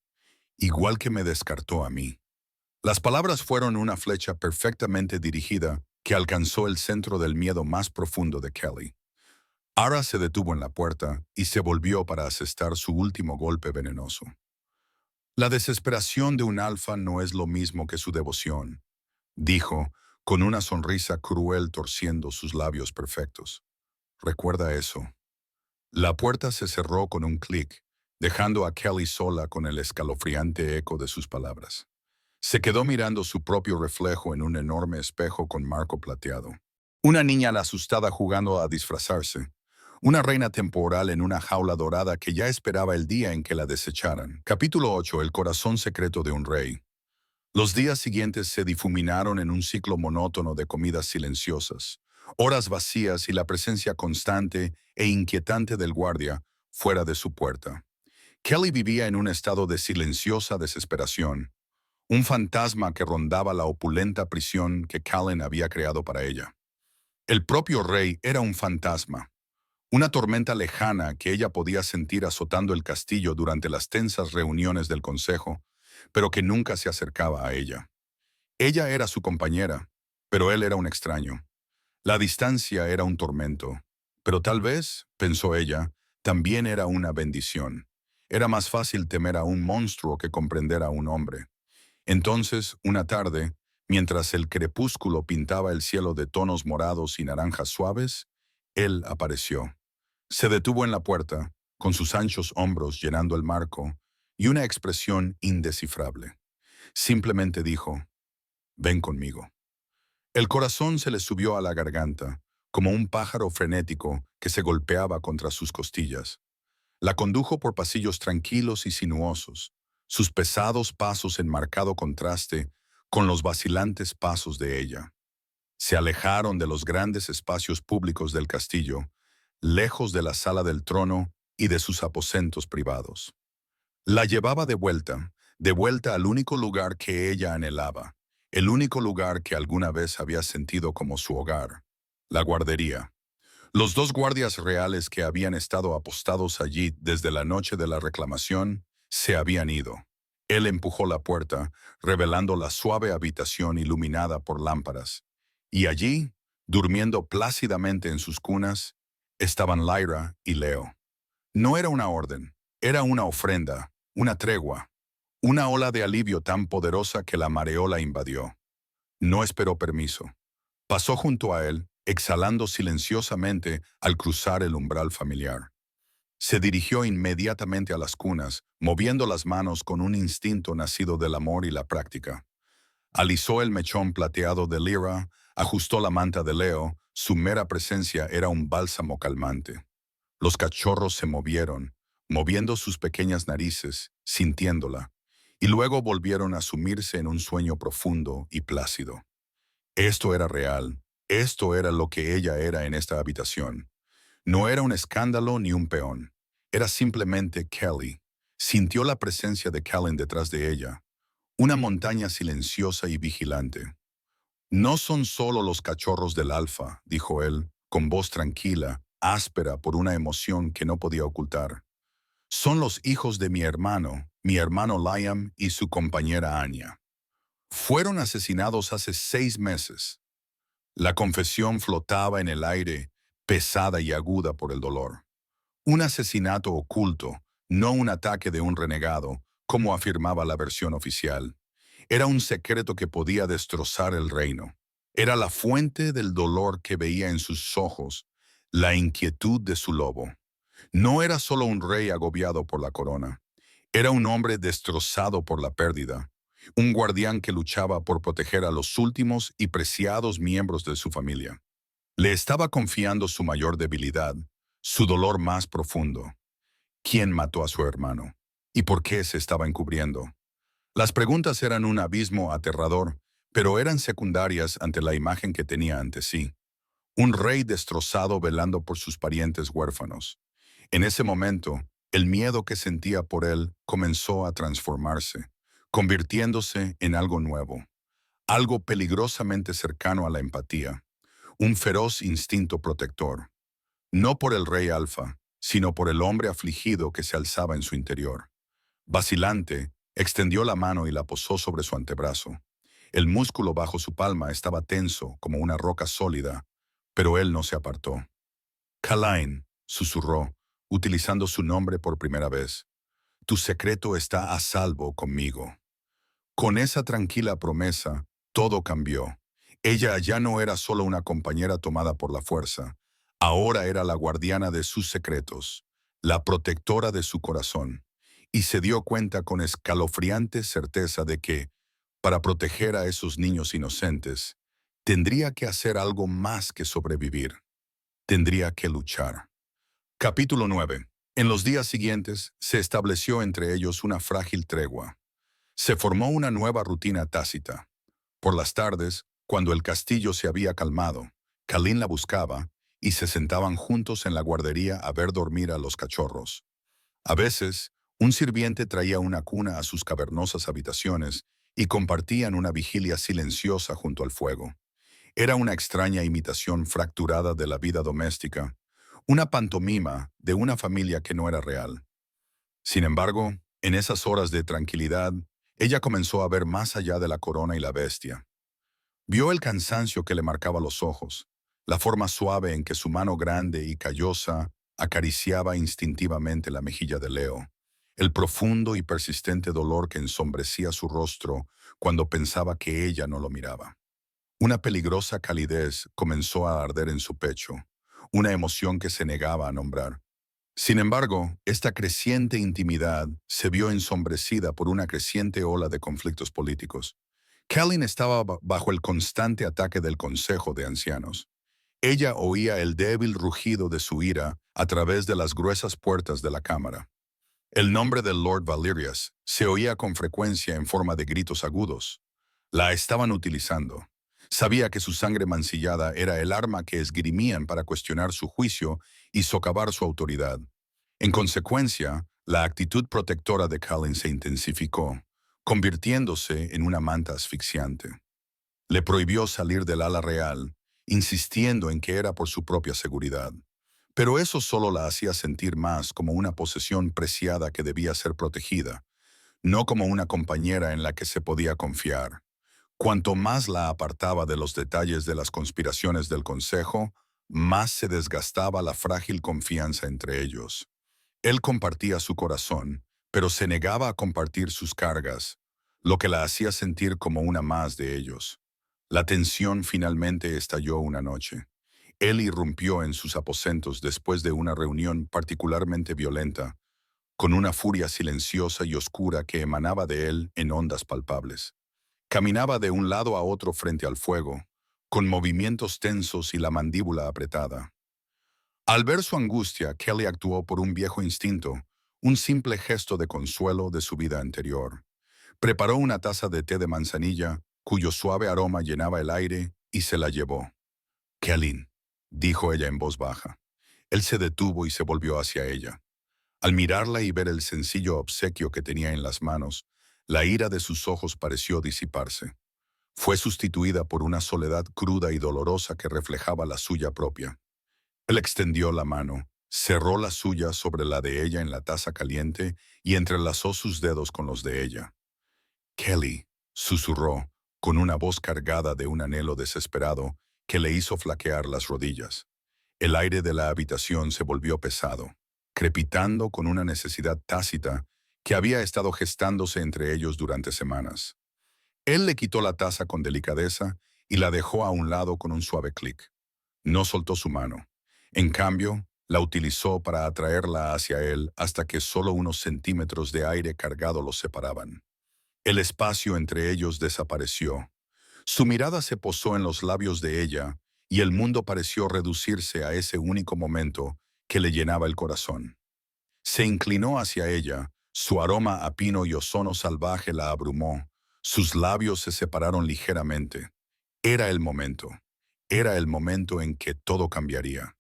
A: «Igual que me descartó a mí». Las palabras fueron una flecha perfectamente dirigida que alcanzó el centro del miedo más profundo de Kelly. Ara se detuvo en la puerta y se volvió para asestar su último golpe venenoso. «La desesperación de un alfa no es lo mismo que su devoción», dijo, con una sonrisa cruel torciendo sus labios perfectos. «Recuerda eso». La puerta se cerró con un clic, dejando a Kelly sola con el escalofriante eco de sus palabras. Se quedó mirando su propio reflejo en un enorme espejo con marco plateado. Una niña asustada jugando a disfrazarse. Una reina temporal en una jaula dorada que ya esperaba el día en que la desecharan. Capítulo 8. El corazón secreto de un rey. Los días siguientes se difuminaron en un ciclo monótono de comidas silenciosas, Horas vacías y la presencia constante e inquietante del guardia fuera de su puerta. Kelly vivía en un estado de silenciosa desesperación, un fantasma que rondaba la opulenta prisión que Callan había creado para ella. El propio rey era un fantasma, una tormenta lejana que ella podía sentir azotando el castillo durante las tensas reuniones del consejo, pero que nunca se acercaba a ella. Ella era su compañera, pero él era un extraño. La distancia era un tormento, pero tal vez, pensó ella, también era una bendición. Era más fácil temer a un monstruo que comprender a un hombre. Entonces, una tarde, mientras el crepúsculo pintaba el cielo de tonos morados y naranjas suaves, él apareció. Se detuvo en la puerta, con sus anchos hombros llenando el marco, y una expresión indescifrable. Simplemente dijo, «Ven conmigo». El corazón se le subió a la garganta, como un pájaro frenético que se golpeaba contra sus costillas. La condujo por pasillos tranquilos y sinuosos, sus pesados pasos en marcado contraste con los vacilantes pasos de ella. Se alejaron de los grandes espacios públicos del castillo, lejos de la sala del trono y de sus aposentos privados. La llevaba de vuelta al único lugar que ella anhelaba, el único lugar que alguna vez había sentido como su hogar, la guardería. Los dos guardias reales que habían estado apostados allí desde la noche de la reclamación se habían ido. Él empujó la puerta, revelando la suave habitación iluminada por lámparas. Y allí, durmiendo plácidamente en sus cunas, estaban Lyra y Leo. No era una orden, era una ofrenda, una tregua, una ola de alivio tan poderosa que la marea la invadió. No esperó permiso. Pasó junto a él, exhalando silenciosamente al cruzar el umbral familiar. Se dirigió inmediatamente a las cunas, moviendo las manos con un instinto nacido del amor y la práctica. Alisó el mechón plateado de Lyra, ajustó la manta de Leo, su mera presencia era un bálsamo calmante. Los cachorros se movieron, moviendo sus pequeñas narices, sintiéndola, y luego volvieron a sumirse en un sueño profundo y plácido. Esto era real, esto era lo que ella era en esta habitación. No era un escándalo ni un peón, era simplemente Kelly. Sintió la presencia de Callan detrás de ella, una montaña silenciosa y vigilante. No son solo los cachorros del alfa, dijo él, con voz tranquila, áspera por una emoción que no podía ocultar. Son los hijos de mi hermano Liam y su compañera Anya. Fueron asesinados hace 6 meses. La confesión flotaba en el aire, pesada y aguda por el dolor. Un asesinato oculto, no un ataque de un renegado, como afirmaba la versión oficial. Era un secreto que podía destrozar el reino. Era la fuente del dolor que veía en sus ojos, la inquietud de su lobo. No era solo un rey agobiado por la corona. Era un hombre destrozado por la pérdida, un guardián que luchaba por proteger a los últimos y preciados miembros de su familia. Le estaba confiando su mayor debilidad, su dolor más profundo. ¿Quién mató a su hermano? ¿Y por qué se estaba encubriendo? Las preguntas eran un abismo aterrador, pero eran secundarias ante la imagen que tenía ante sí. Un rey destrozado velando por sus parientes huérfanos. En ese momento, el miedo que sentía por él comenzó a transformarse, convirtiéndose en algo nuevo, algo peligrosamente cercano a la empatía, un feroz instinto protector, no por el rey Alfa, sino por el hombre afligido que se alzaba en su interior. Vacilante, extendió la mano y la posó sobre su antebrazo. El músculo bajo su palma estaba tenso como una roca sólida, pero él no se apartó. «Callain», susurró, utilizando su nombre por primera vez. «Tu secreto está a salvo conmigo». Con esa tranquila promesa, todo cambió. Ella ya no era solo una compañera tomada por la fuerza. Ahora era la guardiana de sus secretos, la protectora de su corazón. Y se dio cuenta con escalofriante certeza de que, para proteger a esos niños inocentes, tendría que hacer algo más que sobrevivir. Tendría que luchar. Capítulo 9. En los días siguientes, se estableció entre ellos una frágil tregua. Se formó una nueva rutina tácita. Por las tardes, cuando el castillo se había calmado, Kalin la buscaba y se sentaban juntos en la guardería a ver dormir a los cachorros. A veces, un sirviente traía una cuna a sus cavernosas habitaciones y compartían una vigilia silenciosa junto al fuego. Era una extraña imitación fracturada de la vida doméstica, una pantomima de una familia que no era real. Sin embargo, en esas horas de tranquilidad, ella comenzó a ver más allá de la corona y la bestia. Vio el cansancio que le marcaba los ojos, la forma suave en que su mano grande y callosa acariciaba instintivamente la mejilla de Leo, el profundo y persistente dolor que ensombrecía su rostro cuando pensaba que ella no lo miraba. Una peligrosa calidez comenzó a arder en su pecho, una emoción que se negaba a nombrar. Sin embargo, esta creciente intimidad se vio ensombrecida por una creciente ola de conflictos políticos. Kalin estaba bajo el constante ataque del Consejo de Ancianos. Ella oía el débil rugido de su ira a través de las gruesas puertas de la cámara. El nombre del Lord Valerius se oía con frecuencia en forma de gritos agudos. La estaban utilizando. Sabía que su sangre mancillada era el arma que esgrimían para cuestionar su juicio y socavar su autoridad. En consecuencia, la actitud protectora de Kalin se intensificó, convirtiéndose en una manta asfixiante. Le prohibió salir del ala real, insistiendo en que era por su propia seguridad. Pero eso solo la hacía sentir más como una posesión preciada que debía ser protegida, no como una compañera en la que se podía confiar. Cuanto más la apartaba de los detalles de las conspiraciones del Consejo, más se desgastaba la frágil confianza entre ellos. Él compartía su corazón, pero se negaba a compartir sus cargas, lo que la hacía sentir como una más de ellos. La tensión finalmente estalló una noche. Él irrumpió en sus aposentos después de una reunión particularmente violenta, con una furia silenciosa y oscura que emanaba de él en ondas palpables. Caminaba de un lado a otro frente al fuego, con movimientos tensos y la mandíbula apretada. Al ver su angustia, Kelly actuó por un viejo instinto, un simple gesto de consuelo de su vida anterior. Preparó una taza de té de manzanilla, cuyo suave aroma llenaba el aire, y se la llevó. «Kelly», dijo ella en voz baja. Él se detuvo y se volvió hacia ella. Al mirarla y ver el sencillo obsequio que tenía en las manos, la ira de sus ojos pareció disiparse. Fue sustituida por una soledad cruda y dolorosa que reflejaba la suya propia. Él extendió la mano, cerró la suya sobre la de ella en la taza caliente y entrelazó sus dedos con los de ella. «Kelly», susurró, con una voz cargada de un anhelo desesperado que le hizo flaquear las rodillas. El aire de la habitación se volvió pesado, crepitando con una necesidad tácita que había estado gestándose entre ellos durante semanas. Él le quitó la taza con delicadeza y la dejó a un lado con un suave clic. No soltó su mano. En cambio, la utilizó para atraerla hacia él hasta que solo unos centímetros de aire cargado los separaban. El espacio entre ellos desapareció. Su mirada se posó en los labios de ella y el mundo pareció reducirse a ese único momento que le llenaba el corazón. Se inclinó hacia ella, su aroma a pino y ozono salvaje la abrumó, sus labios se separaron ligeramente. Era el momento. Era el momento en que todo cambiaría.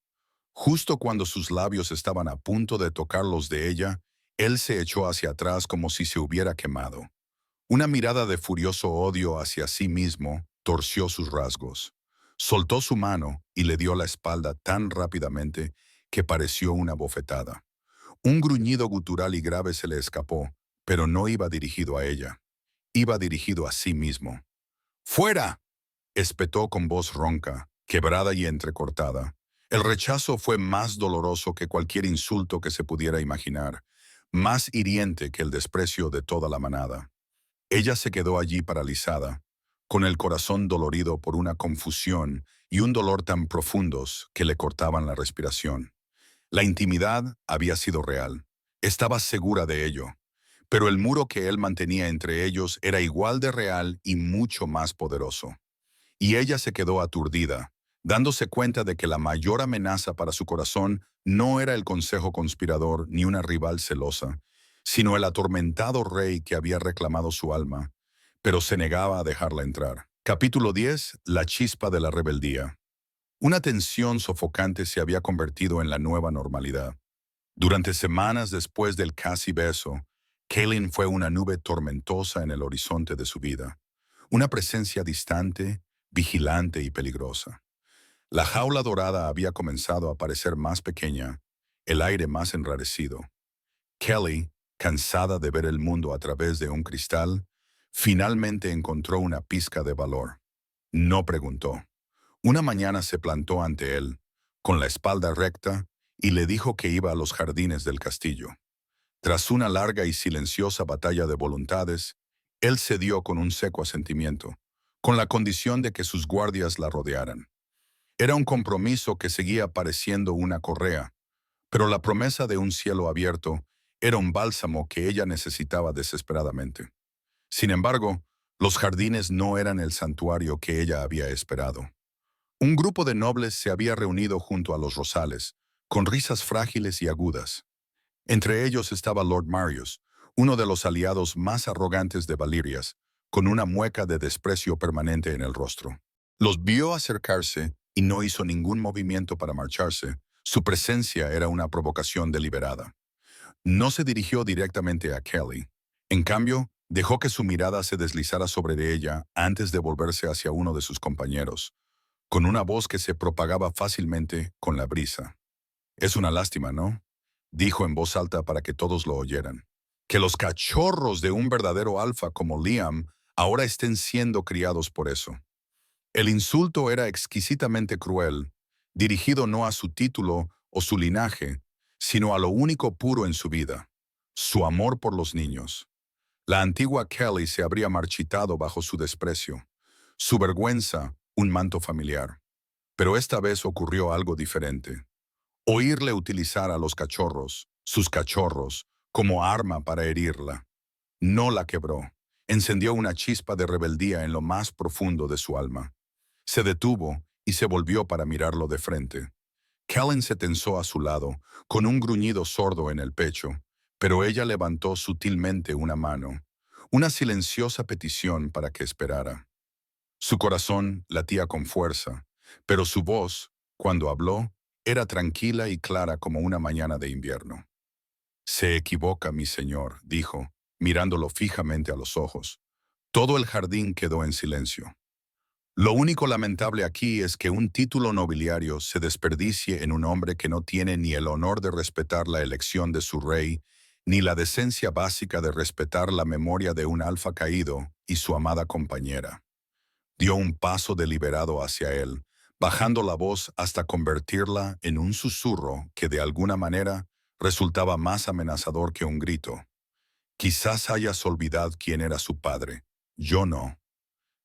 A: Justo cuando sus labios estaban a punto de tocar los de ella, él se echó hacia atrás como si se hubiera quemado. Una mirada de furioso odio hacia sí mismo torció sus rasgos. Soltó su mano y le dio la espalda tan rápidamente que pareció una bofetada. Un gruñido gutural y grave se le escapó, pero no iba dirigido a ella. Iba dirigido a sí mismo. «¡Fuera!», espetó con voz ronca, quebrada y entrecortada. El rechazo fue más doloroso que cualquier insulto que se pudiera imaginar, más hiriente que el desprecio de toda la manada. Ella se quedó allí paralizada, con el corazón dolorido por una confusión y un dolor tan profundos que le cortaban la respiración. La intimidad había sido real. Estaba segura de ello. Pero el muro que él mantenía entre ellos era igual de real y mucho más poderoso. Y ella se quedó aturdida, dándose cuenta de que la mayor amenaza para su corazón no era el consejo conspirador ni una rival celosa, sino el atormentado rey que había reclamado su alma, pero se negaba a dejarla entrar. Capítulo 10. La chispa de la rebeldía. Una tensión sofocante se había convertido en la nueva normalidad. Durante semanas después del casi beso, Kaylin fue una nube tormentosa en el horizonte de su vida, una presencia distante, vigilante y peligrosa. La jaula dorada había comenzado a parecer más pequeña, el aire más enrarecido. Kelly, cansada de ver el mundo a través de un cristal, finalmente encontró una pizca de valor. No preguntó. Una mañana se plantó ante él, con la espalda recta, y le dijo que iba a los jardines del castillo. Tras una larga y silenciosa batalla de voluntades, él cedió con un seco asentimiento, con la condición de que sus guardias la rodearan. Era un compromiso que seguía pareciendo una correa, pero la promesa de un cielo abierto era un bálsamo que ella necesitaba desesperadamente. Sin embargo, los jardines no eran el santuario que ella había esperado. Un grupo de nobles se había reunido junto a los rosales, con risas frágiles y agudas. Entre ellos estaba Lord Marius, uno de los aliados más arrogantes de Valirias, con una mueca de desprecio permanente en el rostro. Los vio acercarse y no hizo ningún movimiento para marcharse. Su presencia era una provocación deliberada. No se dirigió directamente a Kelly. En cambio, dejó que su mirada se deslizara sobre ella antes de volverse hacia uno de sus compañeros, con una voz que se propagaba fácilmente con la brisa. «Es una lástima, ¿no?», dijo en voz alta para que todos lo oyeran. «Que los cachorros de un verdadero alfa como Liam ahora estén siendo criados por eso». El insulto era exquisitamente cruel, dirigido no a su título o su linaje, sino a lo único puro en su vida, su amor por los niños. La antigua Kelly se habría marchitado bajo su desprecio, su vergüenza, un manto familiar. Pero esta vez ocurrió algo diferente. Oírle utilizar a los cachorros, sus cachorros, como arma para herirla. No la quebró. Encendió una chispa de rebeldía en lo más profundo de su alma. Se detuvo y se volvió para mirarlo de frente. Kellen se tensó a su lado, con un gruñido sordo en el pecho, pero ella levantó sutilmente una mano, una silenciosa petición para que esperara. Su corazón latía con fuerza, pero su voz, cuando habló, era tranquila y clara como una mañana de invierno. «Se equivoca, mi señor», dijo, mirándolo fijamente a los ojos. Todo el jardín quedó en silencio. «Lo único lamentable aquí es que un título nobiliario se desperdicie en un hombre que no tiene ni el honor de respetar la elección de su rey, ni la decencia básica de respetar la memoria de un alfa caído y su amada compañera». Dio un paso deliberado hacia él, bajando la voz hasta convertirla en un susurro que de alguna manera resultaba más amenazador que un grito. «Quizás hayas olvidado quién era su padre. Yo no».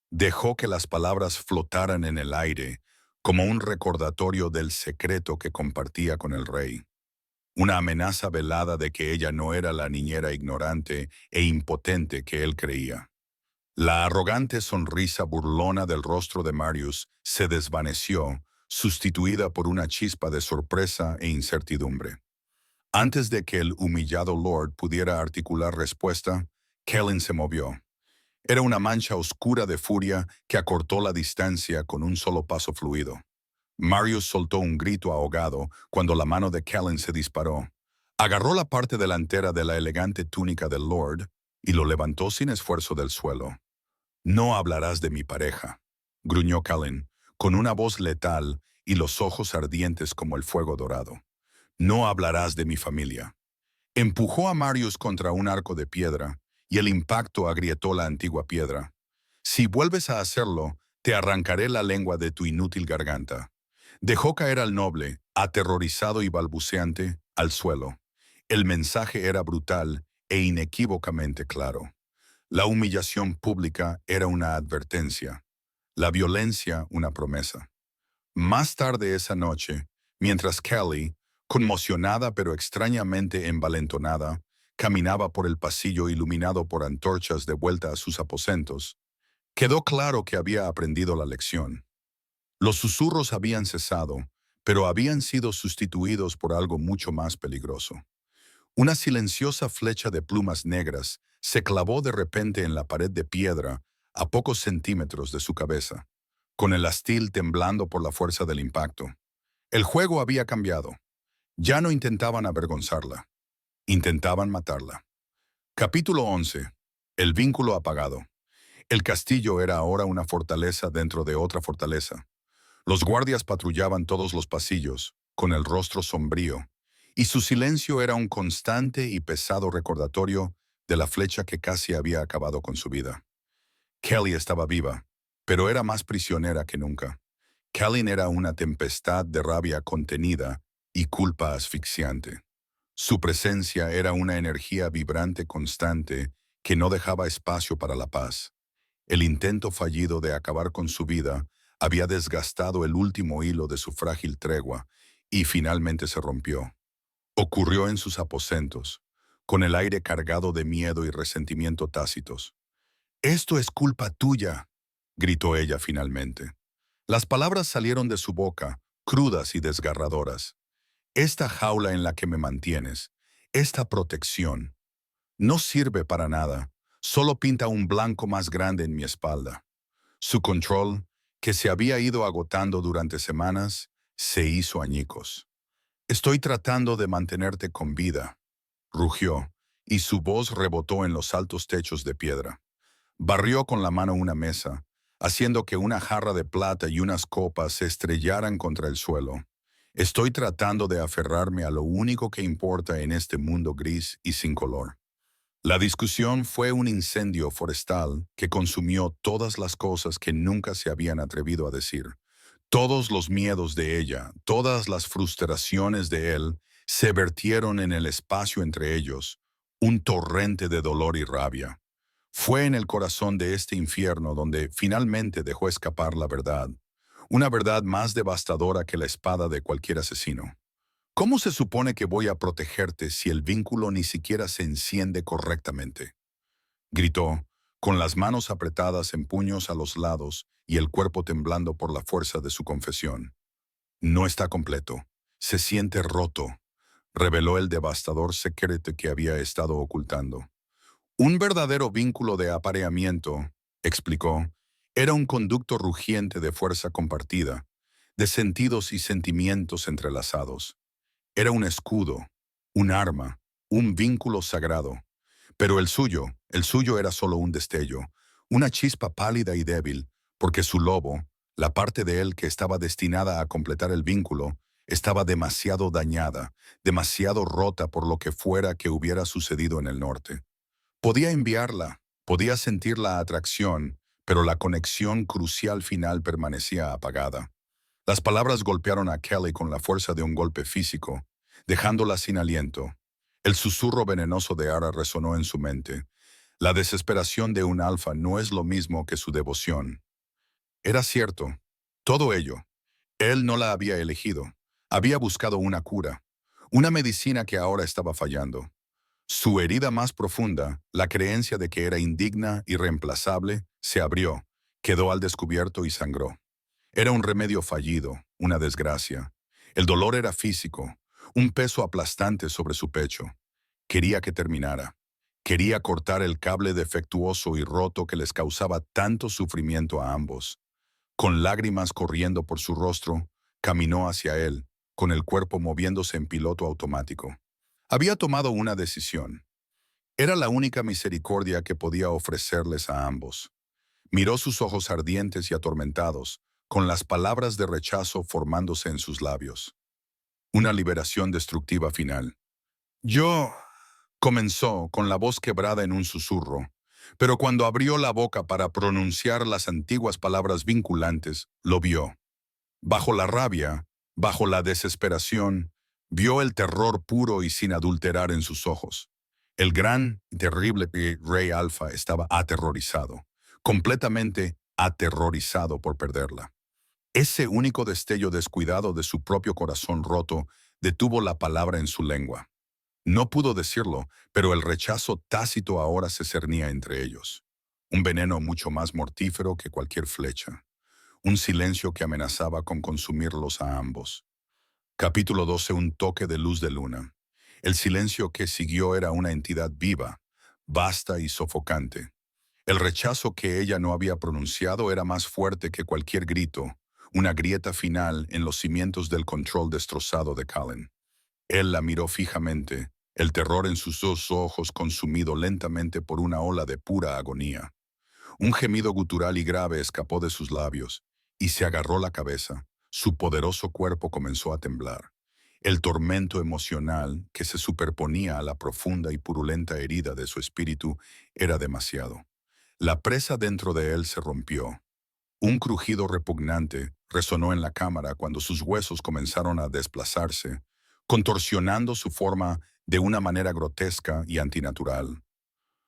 A: Dejó que las palabras flotaran en el aire, como un recordatorio del secreto que compartía con el rey. Una amenaza velada de que ella no era la niñera ignorante e impotente que él creía. La arrogante sonrisa burlona del rostro de Marius se desvaneció, sustituida por una chispa de sorpresa e incertidumbre. Antes de que el humillado Lord pudiera articular respuesta, Kellen se movió. Era una mancha oscura de furia que acortó la distancia con un solo paso fluido. Marius soltó un grito ahogado cuando la mano de Kellen se disparó. Agarró la parte delantera de la elegante túnica del Lord y lo levantó sin esfuerzo del suelo. «No hablarás de mi pareja», gruñó Kellen, con una voz letal y los ojos ardientes como el fuego dorado. «No hablarás de mi familia». Empujó a Marius contra un arco de piedra, y el impacto agrietó la antigua piedra. «Si vuelves a hacerlo, te arrancaré la lengua de tu inútil garganta». Dejó caer al noble, aterrorizado y balbuceante, al suelo. El mensaje era brutal e inequívocamente claro. La humillación pública era una advertencia, la violencia una promesa. Más tarde esa noche, mientras Kelly, conmocionada pero extrañamente envalentonada, caminaba por el pasillo iluminado por antorchas de vuelta a sus aposentos, quedó claro que había aprendido la lección. Los susurros habían cesado, pero habían sido sustituidos por algo mucho más peligroso. Una silenciosa flecha de plumas negras se clavó de repente en la pared de piedra a pocos centímetros de su cabeza. con el astil temblando por la fuerza del impacto. El juego había cambiado. Ya no intentaban avergonzarla, intentaban matarla. Capítulo 11. El vínculo apagado. El castillo era ahora una fortaleza dentro de otra fortaleza. Los guardias patrullaban todos los pasillos, con el rostro sombrío, y su silencio era un constante y pesado recordatorio de la flecha que casi había acabado con su vida. Kelly estaba viva, pero era más prisionera que nunca. Kalin era una tempestad de rabia contenida y culpa asfixiante. Su presencia era una energía vibrante constante que no dejaba espacio para la paz. El intento fallido de acabar con su vida había desgastado el último hilo de su frágil tregua y finalmente se rompió. Ocurrió en sus aposentos, con el aire cargado de miedo y resentimiento tácitos. «Esto es culpa tuya», gritó ella finalmente. Las palabras salieron de su boca, crudas y desgarradoras. «Esta jaula en la que me mantienes, esta protección, no sirve para nada, solo pinta un blanco más grande en mi espalda». Su control, que se había ido agotando durante semanas, se hizo añicos. «Estoy tratando de mantenerte con vida», rugió, y su voz rebotó en los altos techos de piedra. Barrió con la mano una mesa, haciendo que una jarra de plata y unas copas se estrellaran contra el suelo. «Estoy tratando de aferrarme a lo único que importa en este mundo gris y sin color». La discusión fue un incendio forestal que consumió todas las cosas que nunca se habían atrevido a decir. Todos los miedos de ella, todas las frustraciones de él, se vertieron en el espacio entre ellos, un torrente de dolor y rabia. Fue en el corazón de este infierno donde finalmente dejó escapar la verdad, una verdad más devastadora que la espada de cualquier asesino. «¿Cómo se supone que voy a protegerte si el vínculo ni siquiera se enciende correctamente?», gritó, con las manos apretadas en puños a los lados y el cuerpo temblando por la fuerza de su confesión. «No está completo. Se siente roto», reveló el devastador secreto que había estado ocultando. «Un verdadero vínculo de apareamiento», explicó, «era un conducto rugiente de fuerza compartida, de sentidos y sentimientos entrelazados. Era un escudo, un arma, un vínculo sagrado. Pero el suyo era solo un destello, una chispa pálida y débil, porque su lobo, la parte de él que estaba destinada a completar el vínculo, estaba demasiado dañada, demasiado rota por lo que fuera que hubiera sucedido en el norte. Podía enviarla, podía sentir la atracción, pero la conexión crucial final permanecía apagada. Las palabras golpearon a Kelly con la fuerza de un golpe físico, dejándola sin aliento. El susurro venenoso de Ara resonó en su mente. La desesperación de un alfa no es lo mismo que su devoción. Era cierto, todo ello. Él no la había elegido. Había buscado una cura, una medicina que ahora estaba fallando. Su herida más profunda, la creencia de que era indigna y reemplazable, se abrió, quedó al descubierto y sangró. Era un remedio fallido, una desgracia. El dolor era físico, un peso aplastante sobre su pecho. Quería que terminara. Quería cortar el cable defectuoso y roto que les causaba tanto sufrimiento a ambos. Con lágrimas corriendo por su rostro, caminó hacia él, con el cuerpo moviéndose en piloto automático. Había tomado una decisión. Era la única misericordia que podía ofrecerles a ambos. Miró sus ojos ardientes y atormentados, con las palabras de rechazo formándose en sus labios. Una liberación destructiva final. «Yo», comenzó con la voz quebrada en un susurro, pero cuando abrió la boca para pronunciar las antiguas palabras vinculantes, lo vio. Bajo la rabia, bajo la desesperación, vio el terror puro y sin adulterar en sus ojos. El gran y terrible Rey Alfa estaba aterrorizado, completamente aterrorizado por perderla. Ese único destello descuidado de su propio corazón roto detuvo la palabra en su lengua. No pudo decirlo, pero el rechazo tácito ahora se cernía entre ellos. Un veneno mucho más mortífero que cualquier flecha. Un silencio que amenazaba con consumirlos a ambos. Capítulo 12. Un toque de luz de luna. El silencio que siguió era una entidad viva, vasta y sofocante. El rechazo que ella no había pronunciado era más fuerte que cualquier grito, una grieta final en los cimientos del control destrozado de Cullen. Él la miró fijamente, el terror en sus dos ojos consumido lentamente por una ola de pura agonía. Un gemido gutural y grave escapó de sus labios, y se agarró la cabeza. Su poderoso cuerpo comenzó a temblar. El tormento emocional que se superponía a la profunda y purulenta herida de su espíritu era demasiado. La presa dentro de él se rompió. Un crujido repugnante resonó en la cámara cuando sus huesos comenzaron a desplazarse, contorsionando su forma de una manera grotesca y antinatural.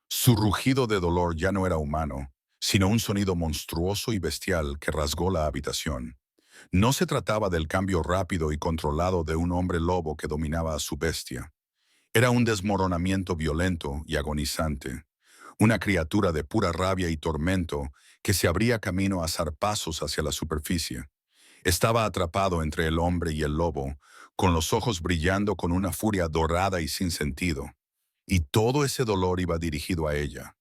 A: Su rugido de dolor ya no era humano, sino un sonido monstruoso y bestial que rasgó la habitación. No se trataba del cambio rápido y controlado de un hombre lobo que dominaba a su bestia. Era un desmoronamiento violento y agonizante, una criatura de pura rabia y tormento que se abría camino a zarpazos hacia la superficie. Estaba atrapado entre el hombre y el lobo, con los ojos brillando con una furia dorada y sin sentido. Y todo ese dolor iba dirigido a ella,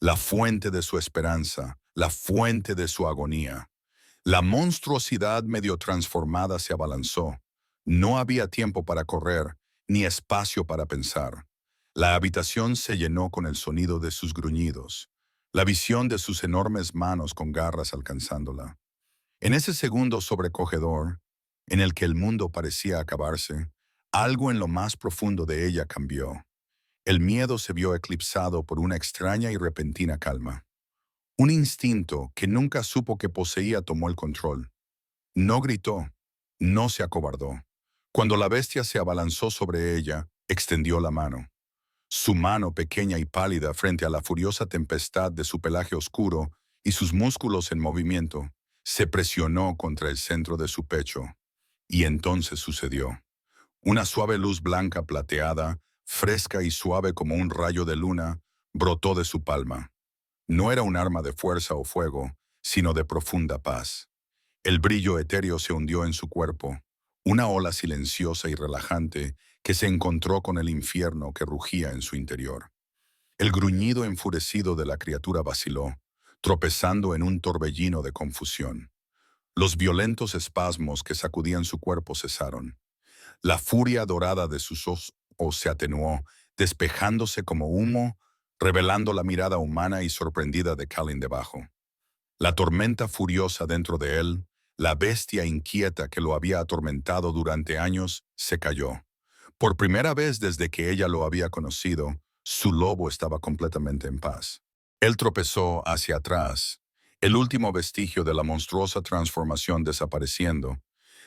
A: la fuente de su esperanza, la fuente de su agonía. La monstruosidad medio transformada se abalanzó. No había tiempo para correr, ni espacio para pensar. La habitación se llenó con el sonido de sus gruñidos, la visión de sus enormes manos con garras alcanzándola. En ese segundo sobrecogedor, en el que el mundo parecía acabarse, algo en lo más profundo de ella cambió. El miedo se vio eclipsado por una extraña y repentina calma. Un instinto que nunca supo que poseía tomó el control. No gritó, no se acobardó. Cuando la bestia se abalanzó sobre ella, extendió la mano. Su mano pequeña y pálida frente a la furiosa tempestad de su pelaje oscuro y sus músculos en movimiento, se presionó contra el centro de su pecho. Y entonces sucedió. Una suave luz blanca plateada, fresca y suave como un rayo de luna, brotó de su palma. No era un arma de fuerza o fuego, sino de profunda paz. El brillo etéreo se hundió en su cuerpo, una ola silenciosa y relajante que se encontró con el infierno que rugía en su interior. El gruñido enfurecido de la criatura vaciló, tropezando en un torbellino de confusión. Los violentos espasmos que sacudían su cuerpo cesaron. La furia dorada de sus ojos se atenuó, despejándose como humo, revelando la mirada humana y sorprendida de Cullen debajo. La tormenta furiosa dentro de él, la bestia inquieta que lo había atormentado durante años, se cayó. Por primera vez desde que ella lo había conocido, su lobo estaba completamente en paz. Él tropezó hacia atrás, el último vestigio de la monstruosa transformación desapareciendo,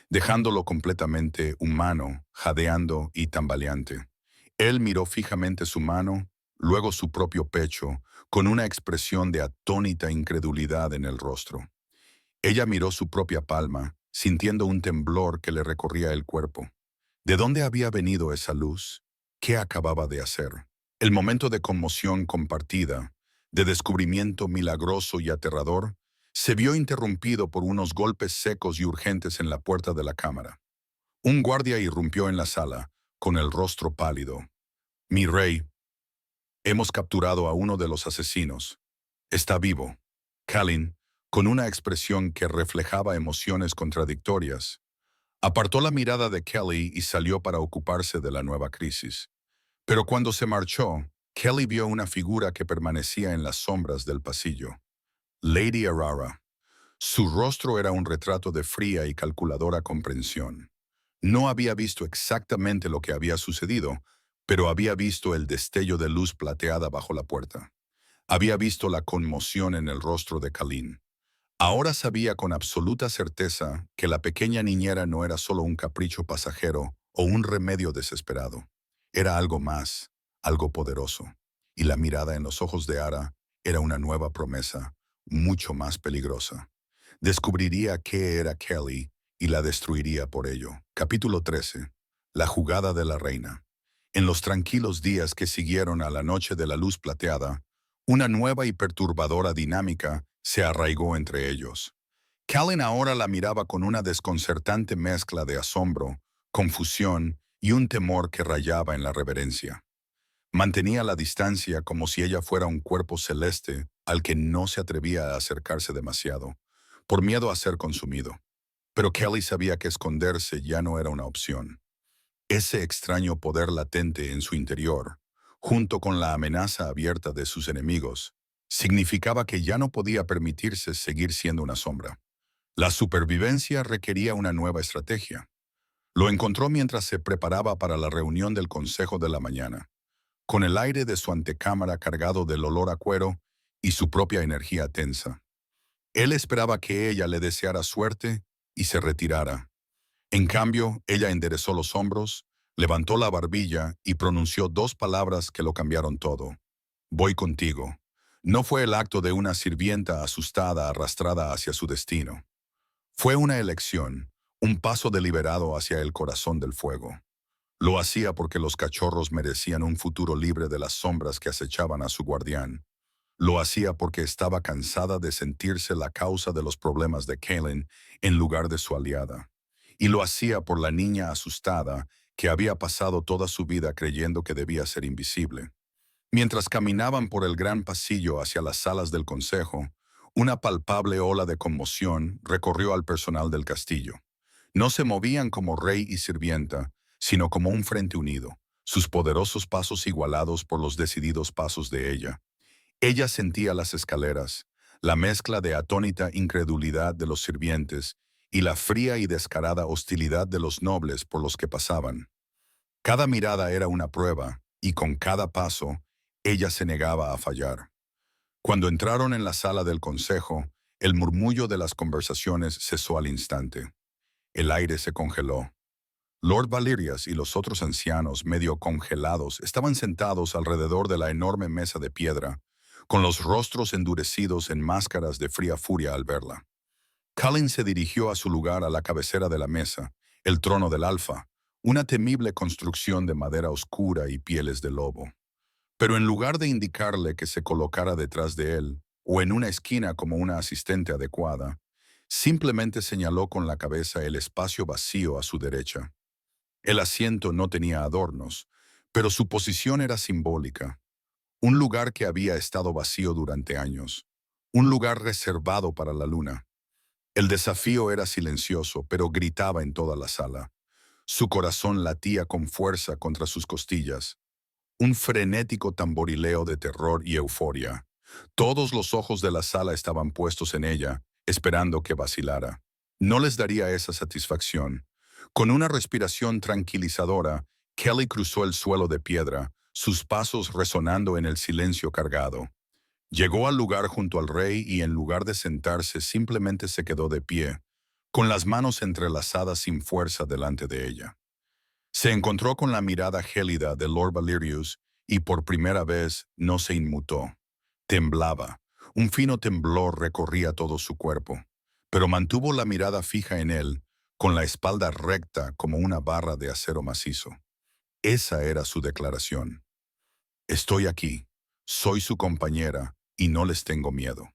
A: dejándolo completamente humano, jadeando y tambaleante. Él miró fijamente su mano, luego su propio pecho, con una expresión de atónita incredulidad en el rostro. Ella miró su propia palma, sintiendo un temblor que le recorría el cuerpo. ¿De dónde había venido esa luz? ¿Qué acababa de hacer? El momento de conmoción compartida, de descubrimiento milagroso y aterrador, se vio interrumpido por unos golpes secos y urgentes en la puerta de la cámara. Un guardia irrumpió en la sala, con el rostro pálido. «Mi rey, hemos capturado a uno de los asesinos. Está vivo». Cullen, con una expresión que reflejaba emociones contradictorias, apartó la mirada de Kelly y salió para ocuparse de la nueva crisis. Pero cuando se marchó, Kelly vio una figura que permanecía en las sombras del pasillo. Lady Arara. Su rostro era un retrato de fría y calculadora comprensión. No había visto exactamente lo que había sucedido, pero había visto el destello de luz plateada bajo la puerta. Había visto la conmoción en el rostro de Cullen. Ahora sabía con absoluta certeza que la pequeña niñera no era solo un capricho pasajero o un remedio desesperado. Era algo más, algo poderoso. Y la mirada en los ojos de Ara era una nueva promesa, mucho más peligrosa. Descubriría qué era Kelly y la destruiría por ello. Capítulo 13. La jugada de la reina. En los tranquilos días que siguieron a la noche de la luz plateada, una nueva y perturbadora dinámica se arraigó entre ellos. Cullen ahora la miraba con una desconcertante mezcla de asombro, confusión y un temor que rayaba en la reverencia. Mantenía la distancia como si ella fuera un cuerpo celeste al que no se atrevía a acercarse demasiado, por miedo a ser consumido. Pero Kelly sabía que esconderse ya no era una opción. Ese extraño poder latente en su interior, junto con la amenaza abierta de sus enemigos, significaba que ya no podía permitirse seguir siendo una sombra. La supervivencia requería una nueva estrategia. Lo encontró mientras se preparaba para la reunión del Consejo de la mañana, con el aire de su antecámara cargado del olor a cuero y su propia energía tensa. Él esperaba que ella le deseara suerte y se retirara. En cambio, ella enderezó los hombros, levantó la barbilla y pronunció dos palabras que lo cambiaron todo. Voy contigo. No fue el acto de una sirvienta asustada arrastrada hacia su destino. Fue una elección, un paso deliberado hacia el corazón del fuego. Lo hacía porque los cachorros merecían un futuro libre de las sombras que acechaban a su guardián. Lo hacía porque estaba cansada de sentirse la causa de los problemas de Kaylin en lugar de su aliada. Y lo hacía por la niña asustada que había pasado toda su vida creyendo que debía ser invisible. Mientras caminaban por el gran pasillo hacia las salas del consejo, una palpable ola de conmoción recorrió al personal del castillo. No se movían como rey y sirvienta, sino como un frente unido, sus poderosos pasos igualados por los decididos pasos de ella. Ella sentía las escaleras, la mezcla de atónita incredulidad de los sirvientes y la fría y descarada hostilidad de los nobles por los que pasaban. Cada mirada era una prueba, y con cada paso, ella se negaba a fallar. Cuando entraron en la sala del consejo, el murmullo de las conversaciones cesó al instante. El aire se congeló. Lord Valerias y los otros ancianos, medio congelados, estaban sentados alrededor de la enorme mesa de piedra, con los rostros endurecidos en máscaras de fría furia al verla. Colin se dirigió a su lugar a la cabecera de la mesa, el trono del Alfa, una temible construcción de madera oscura y pieles de lobo. Pero en lugar de indicarle que se colocara detrás de él, o en una esquina como una asistente adecuada, simplemente señaló con la cabeza el espacio vacío a su derecha. El asiento no tenía adornos, pero su posición era simbólica. Un lugar que había estado vacío durante años. Un lugar reservado para la luna. El desafío era silencioso, pero gritaba en toda la sala. Su corazón latía con fuerza contra sus costillas. Un frenético tamborileo de terror y euforia. Todos los ojos de la sala estaban puestos en ella, esperando que vacilara. No les daría esa satisfacción. Con una respiración tranquilizadora, Kelly cruzó el suelo de piedra, sus pasos resonando en el silencio cargado. Llegó al lugar junto al rey y en lugar de sentarse simplemente se quedó de pie, con las manos entrelazadas sin fuerza delante de ella. Se encontró con la mirada gélida de Lord Valerius y por primera vez no se inmutó. Temblaba. Un fino temblor recorría todo su cuerpo, pero mantuvo la mirada fija en él, con la espalda recta como una barra de acero macizo. Esa era su declaración. Estoy aquí, soy su compañera y no les tengo miedo.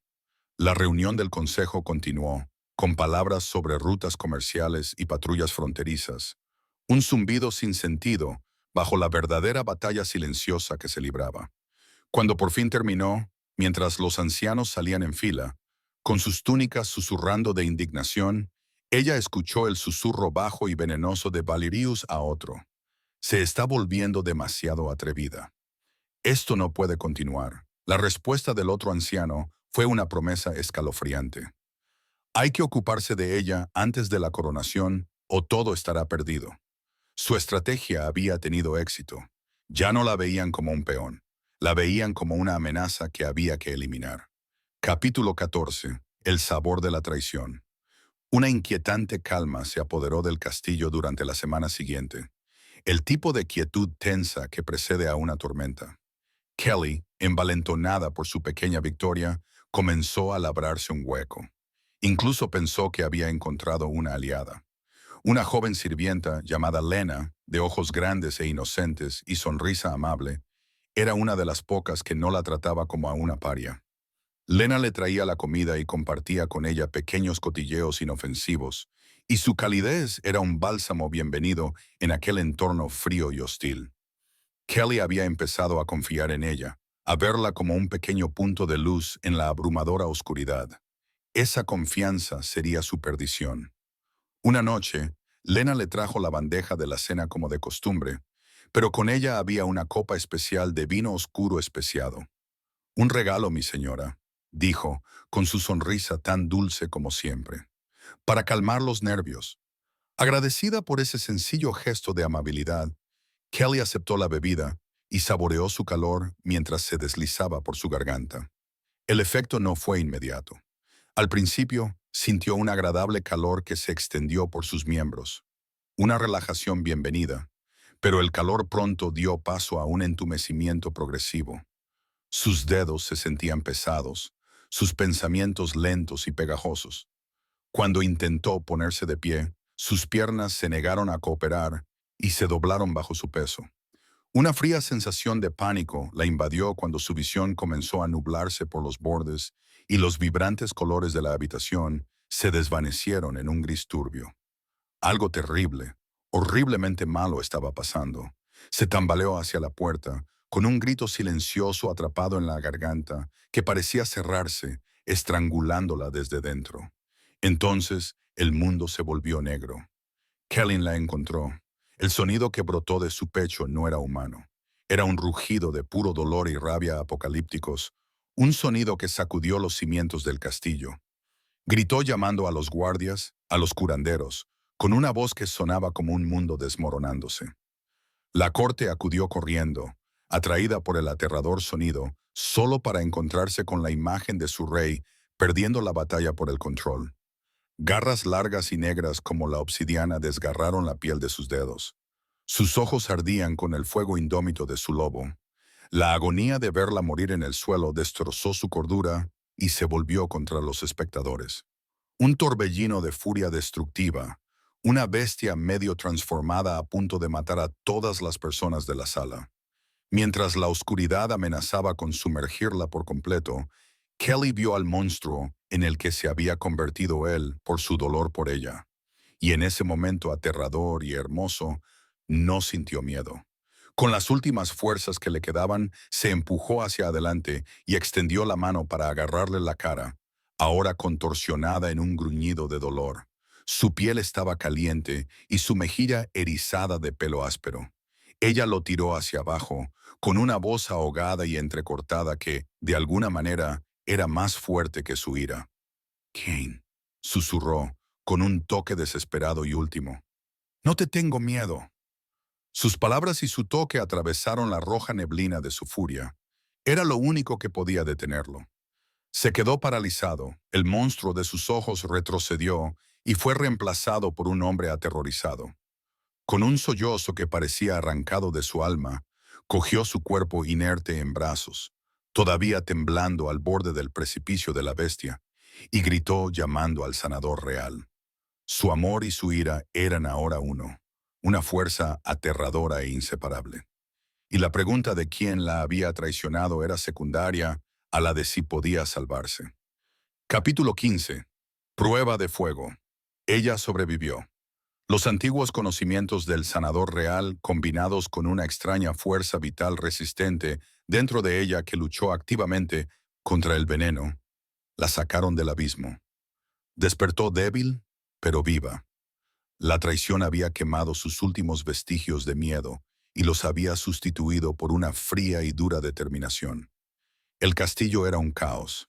A: La reunión del consejo continuó, con palabras sobre rutas comerciales y patrullas fronterizas. Un zumbido sin sentido, bajo la verdadera batalla silenciosa que se libraba. Cuando por fin terminó, mientras los ancianos salían en fila, con sus túnicas susurrando de indignación, ella escuchó el susurro bajo y venenoso de Valerius a otro. Se está volviendo demasiado atrevida. Esto no puede continuar. La respuesta del otro anciano fue una promesa escalofriante. Hay que ocuparse de ella antes de la coronación o todo estará perdido. Su estrategia había tenido éxito. Ya no la veían como un peón. La veían como una amenaza que había que eliminar. Capítulo 14. El sabor de la traición. Una inquietante calma se apoderó del castillo durante la semana siguiente. El tipo de quietud tensa que precede a una tormenta. Kelly, envalentonada por su pequeña victoria, comenzó a labrarse un hueco. Incluso pensó que había encontrado una aliada. Una joven sirvienta llamada Lena, de ojos grandes e inocentes y sonrisa amable, era una de las pocas que no la trataba como a una paria. Lena le traía la comida y compartía con ella pequeños cotilleos inofensivos, y su calidez era un bálsamo bienvenido en aquel entorno frío y hostil. Kelly había empezado a confiar en ella, a verla como un pequeño punto de luz en la abrumadora oscuridad. Esa confianza sería su perdición. Una noche, Lena le trajo la bandeja de la cena como de costumbre, pero con ella había una copa especial de vino oscuro especiado. Un regalo, mi señora, dijo, con su sonrisa tan dulce como siempre, para calmar los nervios. Agradecida por ese sencillo gesto de amabilidad, Kelly aceptó la bebida y saboreó su calor mientras se deslizaba por su garganta. El efecto no fue inmediato. Al principio, sintió un agradable calor que se extendió por sus miembros, una relajación bienvenida, pero el calor pronto dio paso a un entumecimiento progresivo. Sus dedos se sentían pesados, sus pensamientos lentos y pegajosos. Cuando intentó ponerse de pie, sus piernas se negaron a cooperar y se doblaron bajo su peso. Una fría sensación de pánico la invadió cuando su visión comenzó a nublarse por los bordes y los vibrantes colores de la habitación se desvanecieron en un gris turbio. Algo terrible, horriblemente malo estaba pasando. Se tambaleó hacia la puerta, con un grito silencioso atrapado en la garganta que parecía cerrarse, estrangulándola desde dentro. Entonces, el mundo se volvió negro. Kelly la encontró. El sonido que brotó de su pecho no era humano. Era un rugido de puro dolor y rabia apocalípticos, un sonido que sacudió los cimientos del castillo. Gritó llamando a los guardias, a los curanderos, con una voz que sonaba como un mundo desmoronándose. La corte acudió corriendo, atraída por el aterrador sonido, solo para encontrarse con la imagen de su rey, perdiendo la batalla por el control. Garras largas y negras como la obsidiana desgarraron la piel de sus dedos. Sus ojos ardían con el fuego indómito de su lobo. La agonía de verla morir en el suelo destrozó su cordura y se volvió contra los espectadores. Un torbellino de furia destructiva, una bestia medio transformada a punto de matar a todas las personas de la sala. Mientras la oscuridad amenazaba con sumergirla por completo, Kelly vio al monstruo en el que se había convertido él por su dolor por ella. Y en ese momento aterrador y hermoso, no sintió miedo. Con las últimas fuerzas que le quedaban, se empujó hacia adelante y extendió la mano para agarrarle la cara, ahora contorsionada en un gruñido de dolor. Su piel estaba caliente y su mejilla erizada de pelo áspero. Ella lo tiró hacia abajo, con una voz ahogada y entrecortada que, de alguna manera, era más fuerte que su ira. «Kane», susurró, con un toque desesperado y último. «No te tengo miedo». Sus palabras y su toque atravesaron la roja neblina de su furia. Era lo único que podía detenerlo. Se quedó paralizado, el monstruo de sus ojos retrocedió y fue reemplazado por un hombre aterrorizado. Con un sollozo que parecía arrancado de su alma, cogió su cuerpo inerte en brazos, todavía temblando al borde del precipicio de la bestia, y gritó llamando al sanador real. Su amor y su ira eran ahora uno, una fuerza aterradora e inseparable. Y la pregunta de quién la había traicionado era secundaria a la de si podía salvarse. Capítulo 15. Prueba de fuego. Ella sobrevivió. Los antiguos conocimientos del sanador real, combinados con una extraña fuerza vital resistente dentro de ella que luchó activamente contra el veneno, la sacaron del abismo. Despertó débil, pero viva. La traición había quemado sus últimos vestigios de miedo y los había sustituido por una fría y dura determinación. El castillo era un caos.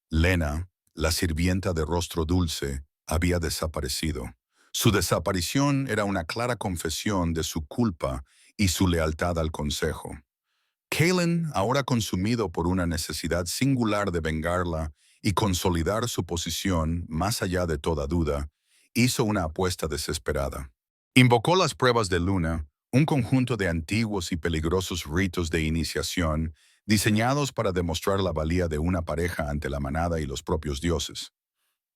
A: Lena, la sirvienta de rostro dulce, había desaparecido. Su desaparición era una clara confesión de su culpa y su lealtad al consejo. Kalen, ahora consumido por una necesidad singular de vengarla y consolidar su posición más allá de toda duda, hizo una apuesta desesperada. Invocó las pruebas de Luna, un conjunto de antiguos y peligrosos ritos de iniciación diseñados para demostrar la valía de una pareja ante la manada y los propios dioses.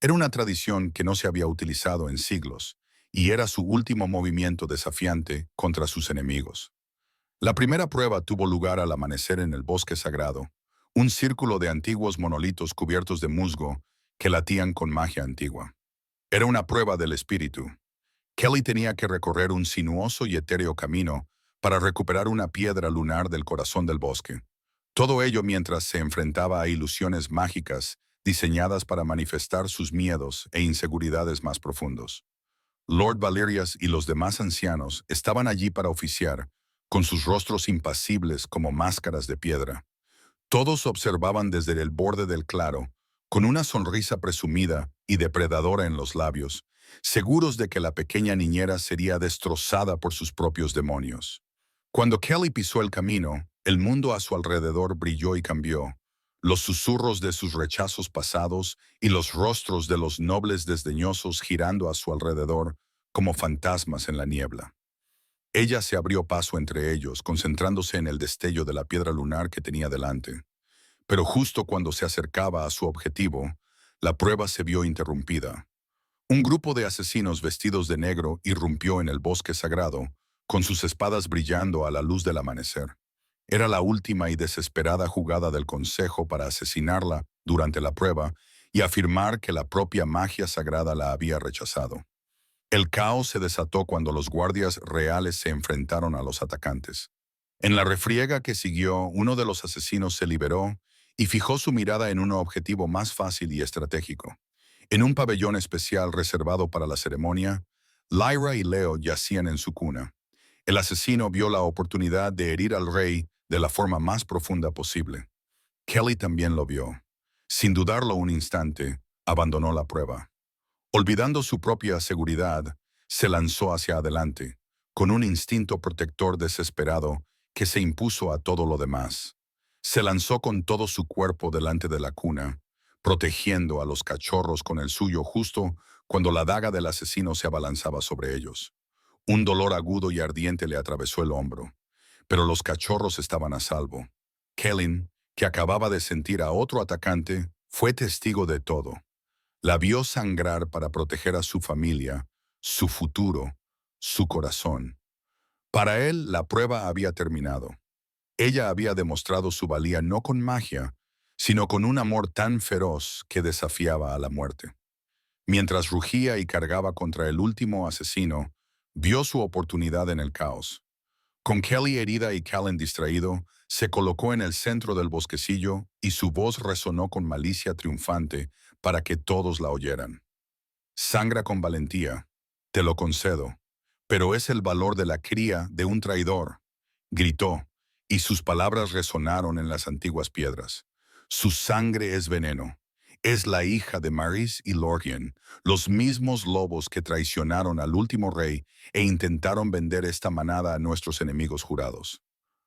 A: Era una tradición que no se había utilizado en siglos, y era su último movimiento desafiante contra sus enemigos. La primera prueba tuvo lugar al amanecer en el bosque sagrado, un círculo de antiguos monolitos cubiertos de musgo que latían con magia antigua. Era una prueba del espíritu. Kelly tenía que recorrer un sinuoso y etéreo camino para recuperar una piedra lunar del corazón del bosque. Todo ello mientras se enfrentaba a ilusiones mágicas diseñadas para manifestar sus miedos e inseguridades más profundos. Lord Valerius y los demás ancianos estaban allí para oficiar, con sus rostros impasibles como máscaras de piedra. Todos observaban desde el borde del claro, con una sonrisa presumida y depredadora en los labios, seguros de que la pequeña niñera sería destrozada por sus propios demonios. Cuando Kelly pisó el camino, el mundo a su alrededor brilló y cambió. Los susurros de sus rechazos pasados y los rostros de los nobles desdeñosos girando a su alrededor como fantasmas en la niebla. Ella se abrió paso entre ellos, concentrándose en el destello de la piedra lunar que tenía delante. Pero justo cuando se acercaba a su objetivo, la prueba se vio interrumpida. Un grupo de asesinos vestidos de negro irrumpió en el bosque sagrado, con sus espadas brillando a la luz del amanecer. Era la última y desesperada jugada del Consejo para asesinarla durante la prueba y afirmar que la propia magia sagrada la había rechazado. El caos se desató cuando los guardias reales se enfrentaron a los atacantes. En la refriega que siguió, uno de los asesinos se liberó y fijó su mirada en un objetivo más fácil y estratégico. En un pabellón especial reservado para la ceremonia, Lyra y Leo yacían en su cuna. El asesino vio la oportunidad de herir al rey de la forma más profunda posible. Kelly también lo vio. Sin dudarlo un instante, abandonó la prueba. Olvidando su propia seguridad, se lanzó hacia adelante, con un instinto protector desesperado que se impuso a todo lo demás. Se lanzó con todo su cuerpo delante de la cuna, protegiendo a los cachorros con el suyo justo cuando la daga del asesino se abalanzaba sobre ellos. Un dolor agudo y ardiente le atravesó el hombro, pero los cachorros estaban a salvo. Kellyn, que acababa de sentir a otro atacante, fue testigo de todo. La vio sangrar para proteger a su familia, su futuro, su corazón. Para él, la prueba había terminado. Ella había demostrado su valía no con magia, sino con un amor tan feroz que desafiaba a la muerte. Mientras rugía y cargaba contra el último asesino, vio su oportunidad en el caos. Con Kelly herida y Callan distraído, se colocó en el centro del bosquecillo y su voz resonó con malicia triunfante para que todos la oyeran. Sangra con valentía, te lo concedo, pero es el valor de la cría de un traidor, gritó, y sus palabras resonaron en las antiguas piedras. Su sangre es veneno. Es la hija de Maris y Lorien, los mismos lobos que traicionaron al último rey e intentaron vender esta manada a nuestros enemigos jurados.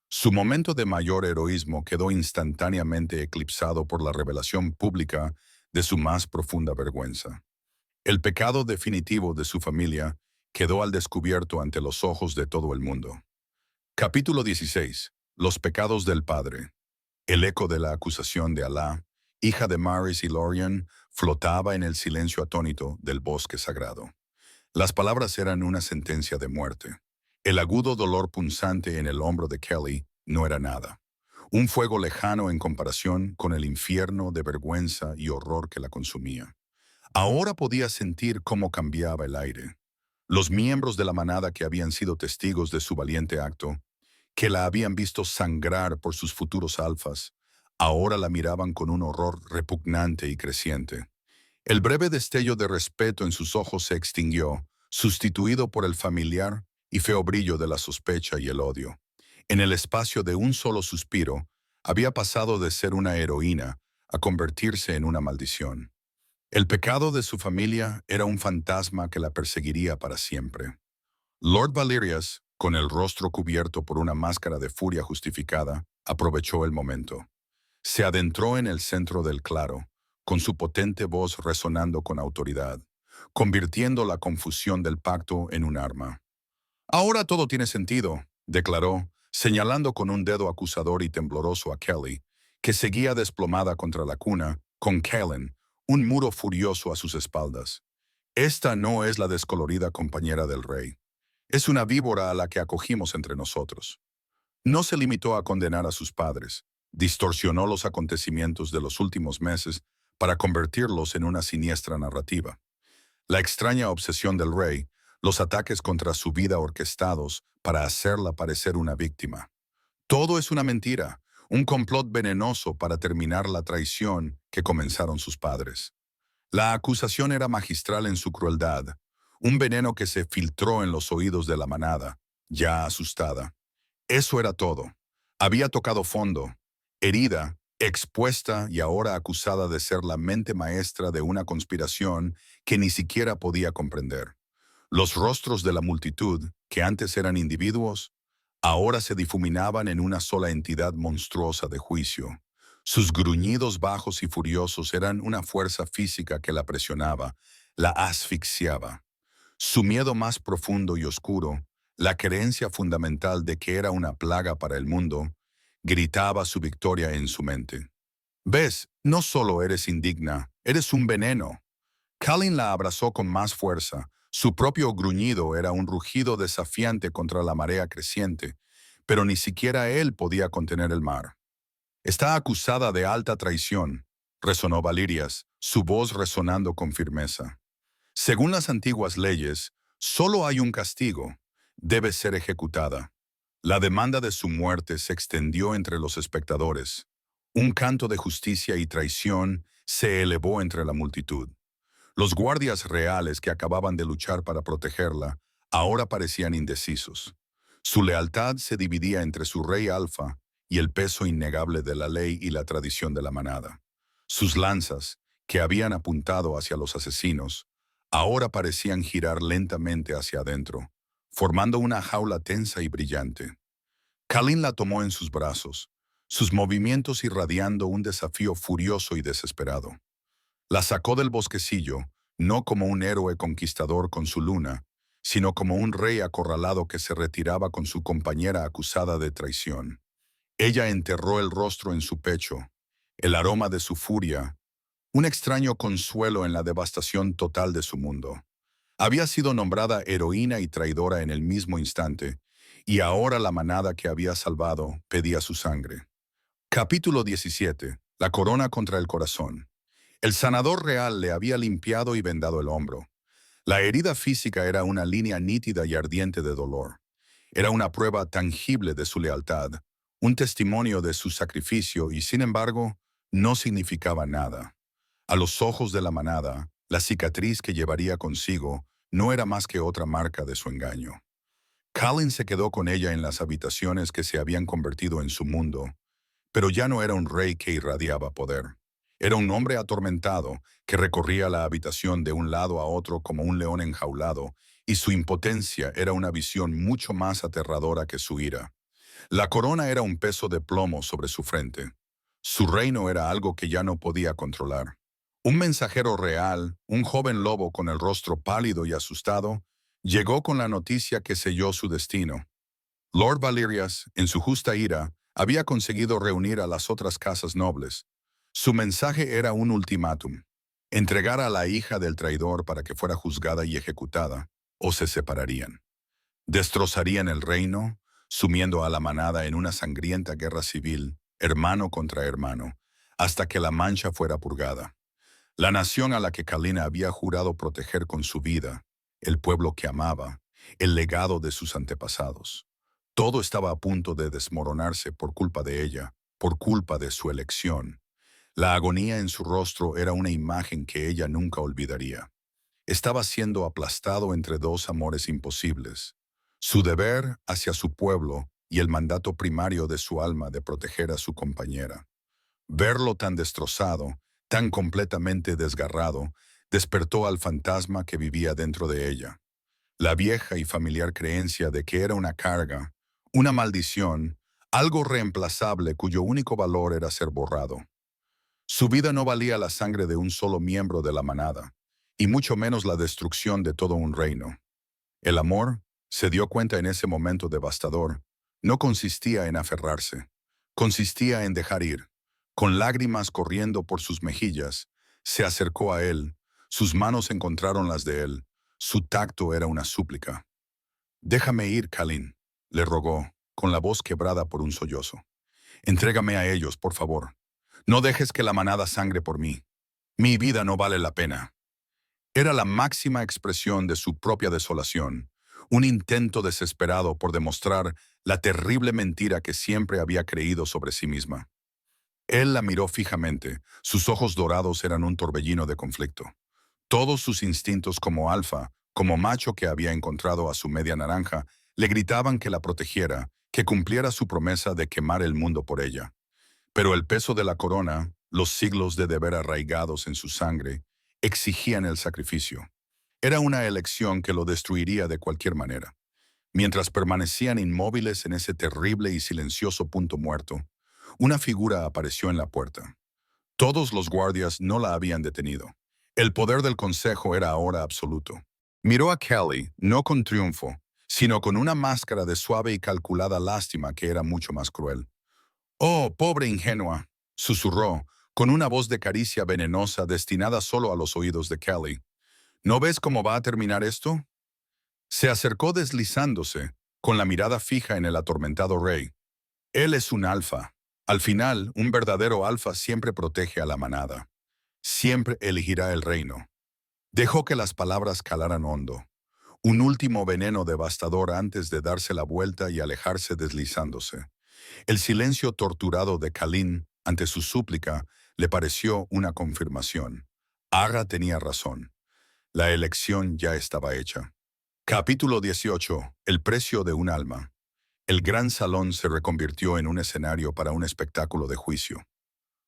A: Su momento de mayor heroísmo quedó instantáneamente eclipsado por la revelación pública de su más profunda vergüenza. El pecado definitivo de su familia quedó al descubierto ante los ojos de todo el mundo. Capítulo 16. Los pecados del padre. El eco de la acusación de Alá, hija de Maris y Lorien, flotaba en el silencio atónito del bosque sagrado. Las palabras eran una sentencia de muerte. El agudo dolor punzante en el hombro de Kelly no era nada. Un fuego lejano en comparación con el infierno de vergüenza y horror que la consumía. Ahora podía sentir cómo cambiaba el aire. Los miembros de la manada que habían sido testigos de su valiente acto, que la habían visto sangrar por sus futuros alfas, ahora la miraban con un horror repugnante y creciente. El breve destello de respeto en sus ojos se extinguió, sustituido por el familiar y feo brillo de la sospecha y el odio. En el espacio de un solo suspiro, había pasado de ser una heroína a convertirse en una maldición. El pecado de su familia era un fantasma que la perseguiría para siempre. Lord Valerius, con el rostro cubierto por una máscara de furia justificada, aprovechó el momento. Se adentró en el centro del claro, con su potente voz resonando con autoridad, convirtiendo la confusión del pacto en un arma. Ahora todo tiene sentido, declaró, señalando con un dedo acusador y tembloroso a Kelly, que seguía desplomada contra la cuna, con Kellen, un muro furioso a sus espaldas. Esta no es la descolorida compañera del rey. Es una víbora a la que acogimos entre nosotros. No se limitó a condenar a sus padres, distorsionó los acontecimientos de los últimos meses para convertirlos en una siniestra narrativa. La extraña obsesión del rey los ataques contra su vida orquestados para hacerla parecer una víctima. Todo es una mentira, un complot venenoso para terminar la traición que comenzaron sus padres. La acusación era magistral en su crueldad, un veneno que se filtró en los oídos de la manada, ya asustada. Eso era todo. Había tocado fondo, herida, expuesta y ahora acusada de ser la mente maestra de una conspiración que ni siquiera podía comprender. Los rostros de la multitud, que antes eran individuos, ahora se difuminaban en una sola entidad monstruosa de juicio. Sus gruñidos bajos y furiosos eran una fuerza física que la presionaba, la asfixiaba. Su miedo más profundo y oscuro, la creencia fundamental de que era una plaga para el mundo, gritaba su victoria en su mente. «¿Ves? No solo eres indigna, eres un veneno». Colin la abrazó con más fuerza. Su propio gruñido era un rugido desafiante contra la marea creciente, pero ni siquiera él podía contener el mar. «Está acusada de alta traición», resonó Valirias, su voz resonando con firmeza. «Según las antiguas leyes, solo hay un castigo. Debe ser ejecutada». La demanda de su muerte se extendió entre los espectadores. Un canto de justicia y traición se elevó entre la multitud. Los guardias reales que acababan de luchar para protegerla ahora parecían indecisos. Su lealtad se dividía entre su rey Alfa y el peso innegable de la ley y la tradición de la manada. Sus lanzas, que habían apuntado hacia los asesinos, ahora parecían girar lentamente hacia adentro, formando una jaula tensa y brillante. Colin la tomó en sus brazos, sus movimientos irradiando un desafío furioso y desesperado. La sacó del bosquecillo, no como un héroe conquistador con su luna, sino como un rey acorralado que se retiraba con su compañera acusada de traición. Ella enterró el rostro en su pecho, el aroma de su furia, un extraño consuelo en la devastación total de su mundo. Había sido nombrada heroína y traidora en el mismo instante, y ahora la manada que había salvado pedía su sangre. Capítulo 17. La corona contra el corazón. El sanador real le había limpiado y vendado el hombro. La herida física era una línea nítida y ardiente de dolor. Era una prueba tangible de su lealtad, un testimonio de su sacrificio y, sin embargo, no significaba nada. A los ojos de la manada, la cicatriz que llevaría consigo no era más que otra marca de su engaño. Colin se quedó con ella en las habitaciones que se habían convertido en su mundo, pero ya no era un rey que irradiaba poder. Era un hombre atormentado que recorría la habitación de un lado a otro como un león enjaulado, y su impotencia era una visión mucho más aterradora que su ira. La corona era un peso de plomo sobre su frente. Su reino era algo que ya no podía controlar. Un mensajero real, un joven lobo con el rostro pálido y asustado, llegó con la noticia que selló su destino. Lord Valerias, en su justa ira, había conseguido reunir a las otras casas nobles. Su mensaje era un ultimátum: entregar a la hija del traidor para que fuera juzgada y ejecutada, o se separarían. Destrozarían el reino, sumiendo a la manada en una sangrienta guerra civil, hermano contra hermano, hasta que la mancha fuera purgada. La nación a la que Kalina había jurado proteger con su vida, el pueblo que amaba, el legado de sus antepasados. Todo estaba a punto de desmoronarse por culpa de ella, por culpa de su elección. La agonía en su rostro era una imagen que ella nunca olvidaría. Estaba siendo aplastado entre dos amores imposibles: su deber hacia su pueblo y el mandato primario de su alma de proteger a su compañera. Verlo tan destrozado, tan completamente desgarrado, despertó al fantasma que vivía dentro de ella. La vieja y familiar creencia de que era una carga, una maldición, algo reemplazable cuyo único valor era ser borrado. Su vida no valía la sangre de un solo miembro de la manada, y mucho menos la destrucción de todo un reino. El amor, se dio cuenta en ese momento devastador, no consistía en aferrarse, consistía en dejar ir. Con lágrimas corriendo por sus mejillas, se acercó a él, sus manos encontraron las de él, su tacto era una súplica. «Déjame ir, Colin», le rogó, con la voz quebrada por un sollozo. «Entrégame a ellos, por favor. No dejes que la manada sangre por mí. Mi vida no vale la pena». Era la máxima expresión de su propia desolación, un intento desesperado por demostrar la terrible mentira que siempre había creído sobre sí misma. Él la miró fijamente, sus ojos dorados eran un torbellino de conflicto. Todos sus instintos como alfa, como macho que había encontrado a su media naranja, le gritaban que la protegiera, que cumpliera su promesa de quemar el mundo por ella. Pero el peso de la corona, los siglos de deber arraigados en su sangre, exigían el sacrificio. Era una elección que lo destruiría de cualquier manera. Mientras permanecían inmóviles en ese terrible y silencioso punto muerto, una figura apareció en la puerta. Todos los guardias no la habían detenido. El poder del consejo era ahora absoluto. Miró a Kelly, no con triunfo, sino con una máscara de suave y calculada lástima que era mucho más cruel. «Oh, pobre ingenua», susurró, con una voz de caricia venenosa destinada solo a los oídos de Kelly. «¿No ves cómo va a terminar esto?» Se acercó deslizándose, con la mirada fija en el atormentado rey. Él es un alfa. Al final, un verdadero alfa siempre protege a la manada. Siempre elegirá el reino. Dejó que las palabras calaran hondo. Un último veneno devastador antes de darse la vuelta y alejarse deslizándose. El silencio torturado de Kalin ante su súplica le pareció una confirmación. Aga tenía razón. La elección ya estaba hecha. Capítulo 18. El precio de un alma. El gran salón se reconvirtió en un escenario para un espectáculo de juicio.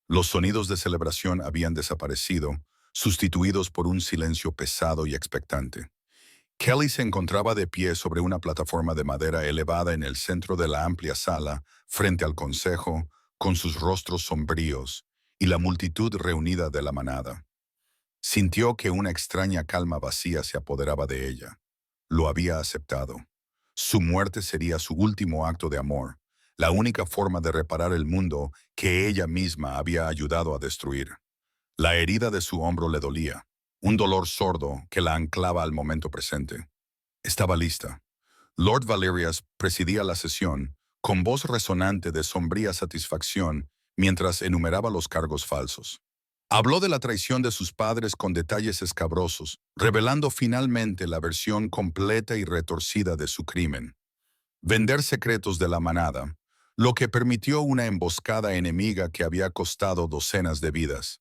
A: Los sonidos de celebración habían desaparecido, sustituidos por un silencio pesado y expectante. Kelly se encontraba de pie sobre una plataforma de madera elevada en el centro de la amplia sala, frente al consejo, con sus rostros sombríos y la multitud reunida de la manada. Sintió que una extraña calma vacía se apoderaba de ella. Lo había aceptado. Su muerte sería su último acto de amor, la única forma de reparar el mundo que ella misma había ayudado a destruir. La herida de su hombro le dolía, un dolor sordo que la anclaba al momento presente. Estaba lista. Lord Valerius presidía la sesión, con voz resonante de sombría satisfacción, mientras enumeraba los cargos falsos. Habló de la traición de sus padres con detalles escabrosos, revelando finalmente la versión completa y retorcida de su crimen. Vender secretos de la manada, lo que permitió una emboscada enemiga que había costado docenas de vidas.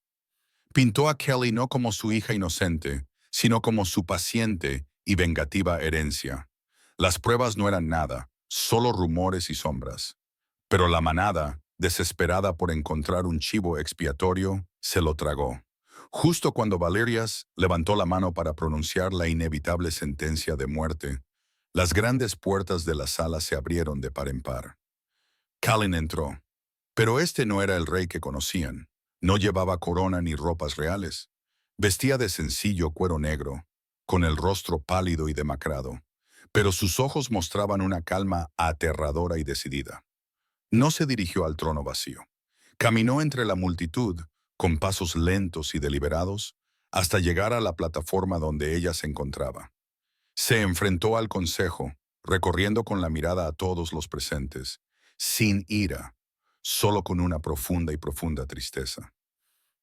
A: Pintó a Kelly no como su hija inocente, sino como su paciente y vengativa herencia. Las pruebas no eran nada, solo rumores y sombras. Pero la manada, desesperada por encontrar un chivo expiatorio, se lo tragó. Justo cuando Valerius levantó la mano para pronunciar la inevitable sentencia de muerte, las grandes puertas de la sala se abrieron de par en par. Kalin entró. Pero este no era el rey que conocían. No llevaba corona ni ropas reales. Vestía de sencillo cuero negro, con el rostro pálido y demacrado, pero sus ojos mostraban una calma aterradora y decidida. No se dirigió al trono vacío. Caminó entre la multitud, con pasos lentos y deliberados, hasta llegar a la plataforma donde ella se encontraba. Se enfrentó al consejo, recorriendo con la mirada a todos los presentes, sin ira, solo con una profunda tristeza.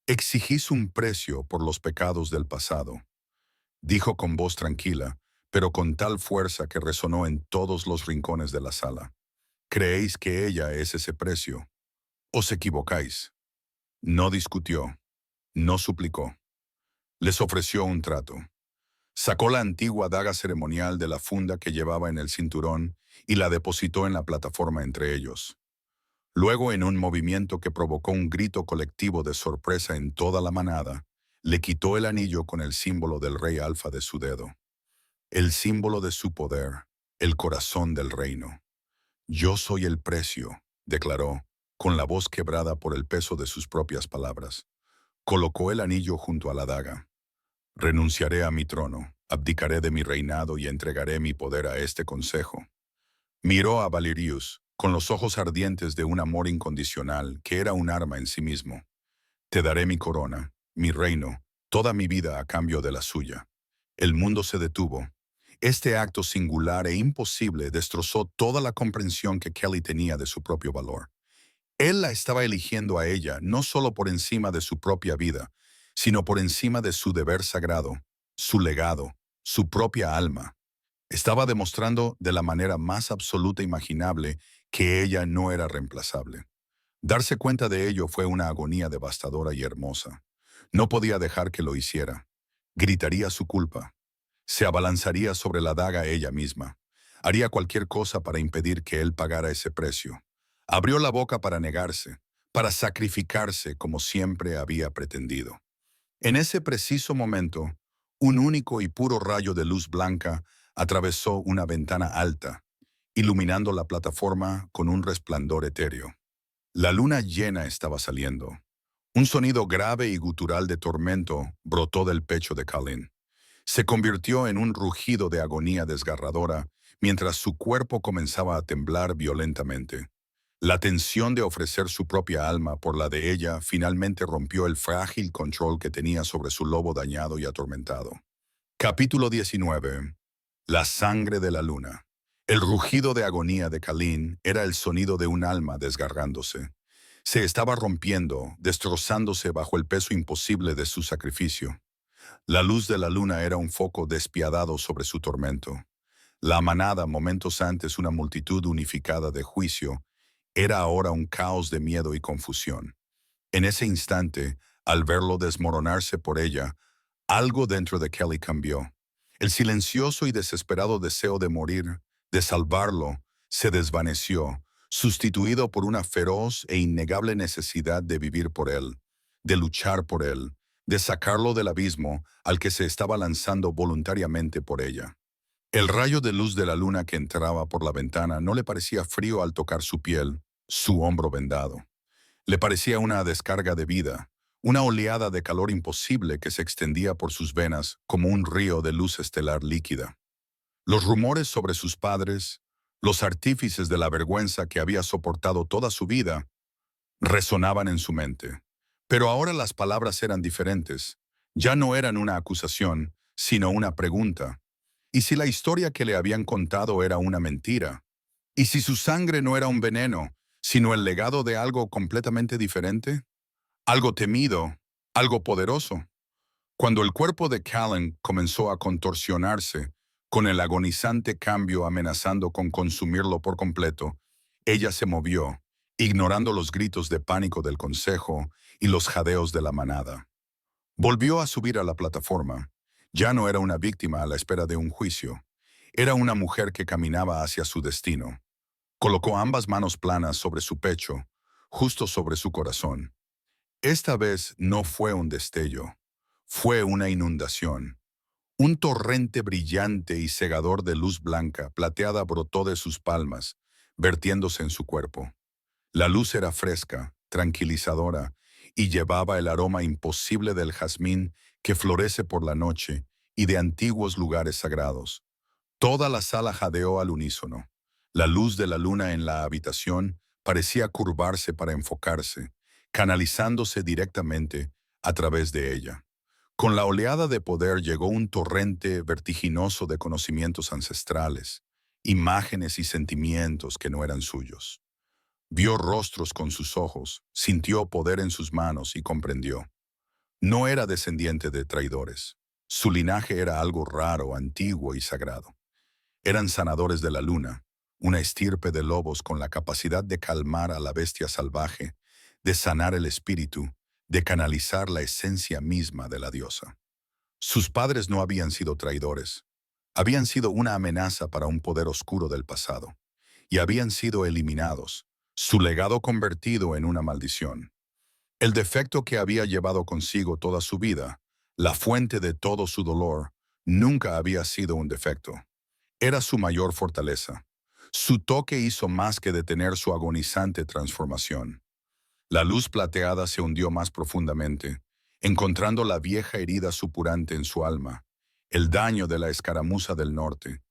A: «Exigís un precio por los pecados del pasado», dijo con voz tranquila, pero con tal fuerza que resonó en todos los rincones de la sala. «¿Creéis que ella es ese precio? Os equivocáis». No discutió, no suplicó. Les ofreció un trato. Sacó la antigua daga ceremonial de la funda que llevaba en el cinturón y la depositó en la plataforma entre ellos. Luego, en un movimiento que provocó un grito colectivo de sorpresa en toda la manada, le quitó el anillo con el símbolo del rey Alfa de su dedo. El símbolo de su poder, el corazón del reino. «Yo soy el precio», declaró, con la voz quebrada por el peso de sus propias palabras. Colocó el anillo junto a la daga. «Renunciaré a mi trono, abdicaré de mi reinado y entregaré mi poder a este consejo». Miró a Valerius, con los ojos ardientes de un amor incondicional que era un arma en sí mismo. «Te daré mi corona, mi reino, toda mi vida a cambio de la suya». El mundo se detuvo. Este acto singular e imposible destrozó toda la comprensión que Kelly tenía de su propio valor. Él la estaba eligiendo a ella no solo por encima de su propia vida, sino por encima de su deber sagrado, su legado, su propia alma. Estaba demostrando de la manera más absoluta imaginable que ella no era reemplazable. Darse cuenta de ello fue una agonía devastadora y hermosa. No podía dejar que lo hiciera. Gritaría su culpa. Se abalanzaría sobre la daga ella misma. Haría cualquier cosa para impedir que él pagara ese precio. Abrió la boca para negarse, para sacrificarse como siempre había pretendido. En ese preciso momento, un único y puro rayo de luz blanca atravesó una ventana alta, iluminando la plataforma con un resplandor etéreo. La luna llena estaba saliendo. Un sonido grave y gutural de tormento brotó del pecho de Colin. Se convirtió en un rugido de agonía desgarradora mientras su cuerpo comenzaba a temblar violentamente. La tensión de ofrecer su propia alma por la de ella finalmente rompió el frágil control que tenía sobre su lobo dañado y atormentado. Capítulo 19. La sangre de la luna. El rugido de agonía de Colin era el sonido de un alma desgarrándose. Se estaba rompiendo, destrozándose bajo el peso imposible de su sacrificio. La luz de la luna era un foco despiadado sobre su tormento. La manada, momentos antes una multitud unificada de juicio, era ahora un caos de miedo y confusión. En ese instante, al verlo desmoronarse por ella, algo dentro de Kelly cambió. El silencioso y desesperado deseo de morir, de salvarlo, se desvaneció, sustituido por una feroz e innegable necesidad de vivir por él, de luchar por él, de sacarlo del abismo al que se estaba lanzando voluntariamente por ella. El rayo de luz de la luna que entraba por la ventana no le parecía frío al tocar su piel, su hombro vendado. Le parecía una descarga de vida, una oleada de calor imposible que se extendía por sus venas como un río de luz estelar líquida. Los rumores sobre sus padres, los artífices de la vergüenza que había soportado toda su vida, resonaban en su mente. Pero ahora las palabras eran diferentes. Ya no eran una acusación, sino una pregunta. ¿Y si la historia que le habían contado era una mentira? ¿Y si su sangre no era un veneno, sino el legado de algo completamente diferente? Algo temido, algo poderoso. Cuando el cuerpo de Callan comenzó a contorsionarse, con el agonizante cambio amenazando con consumirlo por completo, ella se movió, ignorando los gritos de pánico del consejo y los jadeos de la manada. Volvió a subir a la plataforma. Ya no era una víctima a la espera de un juicio. Era una mujer que caminaba hacia su destino. Colocó ambas manos planas sobre su pecho, justo sobre su corazón. Esta vez no fue un destello, fue una inundación. Un torrente brillante y cegador de luz blanca plateada brotó de sus palmas, vertiéndose en su cuerpo. La luz era fresca, tranquilizadora, y llevaba el aroma imposible del jazmín que florece por la noche y de antiguos lugares sagrados. Toda la sala jadeó al unísono. La luz de la luna en la habitación parecía curvarse para enfocarse, canalizándose directamente a través de ella. Con la oleada de poder llegó un torrente vertiginoso de conocimientos ancestrales, imágenes y sentimientos que no eran suyos. Vio rostros con sus ojos, sintió poder en sus manos y comprendió. No era descendiente de traidores. Su linaje era algo raro, antiguo y sagrado. Eran sanadores de la luna, una estirpe de lobos con la capacidad de calmar a la bestia salvaje, de sanar el espíritu, de canalizar la esencia misma de la diosa. Sus padres no habían sido traidores. Habían sido una amenaza para un poder oscuro del pasado, y habían sido eliminados, su legado convertido en una maldición. El defecto que había llevado consigo toda su vida, la fuente de todo su dolor, nunca había sido un defecto. Era su mayor fortaleza. Su toque hizo más que detener su agonizante transformación. La luz plateada se hundió más profundamente, encontrando la vieja herida supurante en su alma, el daño de la escaramuza del norte,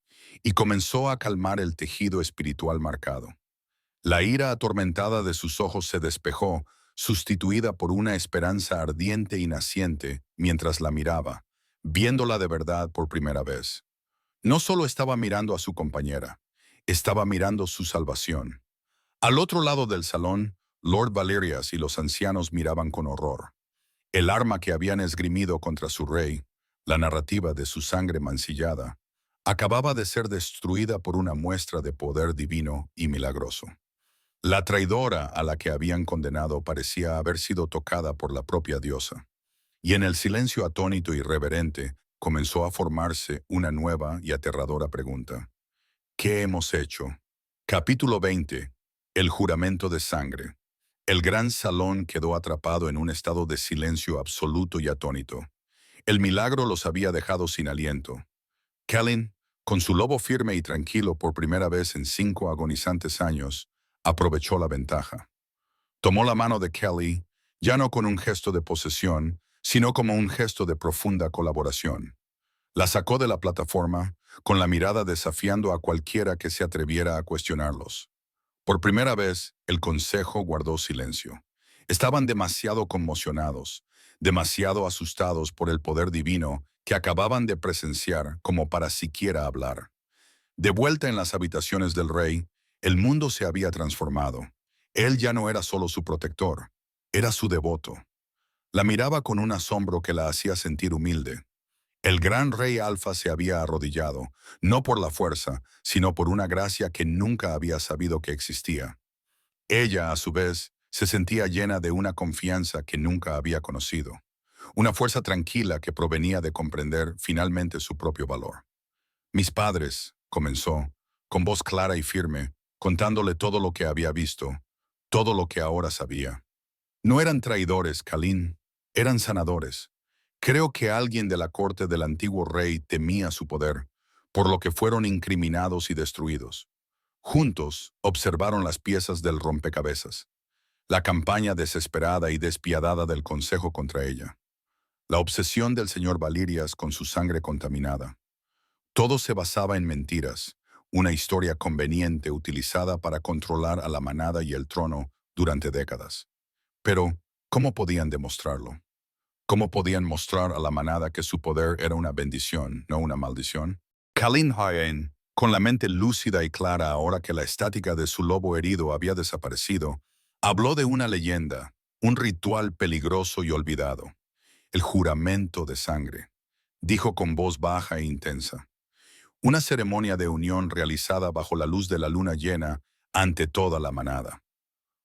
A: y comenzó a calmar el tejido espiritual marcado. La ira atormentada de sus ojos se despejó, sustituida por una esperanza ardiente y naciente mientras la miraba, viéndola de verdad por primera vez. No solo estaba mirando a su compañera, estaba mirando su salvación. Al otro lado del salón, Lord Valerias y los ancianos miraban con horror. El arma que habían esgrimido contra su rey, la narrativa de su sangre mancillada, acababa de ser destruida por una muestra de poder divino y milagroso. La traidora a la que habían condenado parecía haber sido tocada por la propia diosa, y en el silencio atónito y reverente comenzó a formarse una nueva y aterradora pregunta. ¿Qué hemos hecho? Capítulo 20. El juramento de sangre. El gran salón quedó atrapado en un estado de silencio absoluto y atónito. El milagro los había dejado sin aliento. Kellyn, con su lobo firme y tranquilo por primera vez en 5 agonizantes años, aprovechó la ventaja. Tomó la mano de Kelly, ya no con un gesto de posesión, sino como un gesto de profunda colaboración. La sacó de la plataforma, con la mirada desafiando a cualquiera que se atreviera a cuestionarlos. Por primera vez, el consejo guardó silencio. Estaban demasiado conmocionados, demasiado asustados por el poder divino que acababan de presenciar como para siquiera hablar. De vuelta en las habitaciones del rey, el mundo se había transformado. Él ya no era solo su protector, era su devoto. La miraba con un asombro que la hacía sentir humilde. El gran rey Alfa se había arrodillado, no por la fuerza, sino por una gracia que nunca había sabido que existía. Ella, a su vez, se sentía llena de una confianza que nunca había conocido, una fuerza tranquila que provenía de comprender finalmente su propio valor. Mis padres, comenzó, con voz clara y firme, contándole todo lo que había visto, todo lo que ahora sabía. No eran traidores, Kalin, eran sanadores. Creo que alguien de la corte del antiguo rey temía su poder, por lo que fueron incriminados y destruidos. Juntos observaron las piezas del rompecabezas, la campaña desesperada y despiadada del consejo contra ella, la obsesión del señor Valirias con su sangre contaminada. Todo se basaba en mentiras, una historia conveniente utilizada para controlar a la manada y el trono durante décadas. Pero, ¿cómo podían demostrarlo? ¿Cómo podían mostrar a la manada que su poder era una bendición, no una maldición? Kalin Hayen, con la mente lúcida y clara ahora que la estática de su lobo herido había desaparecido, habló de una leyenda, un ritual peligroso y olvidado. El juramento de sangre, dijo con voz baja e intensa. Una ceremonia de unión realizada bajo la luz de la luna llena ante toda la manada.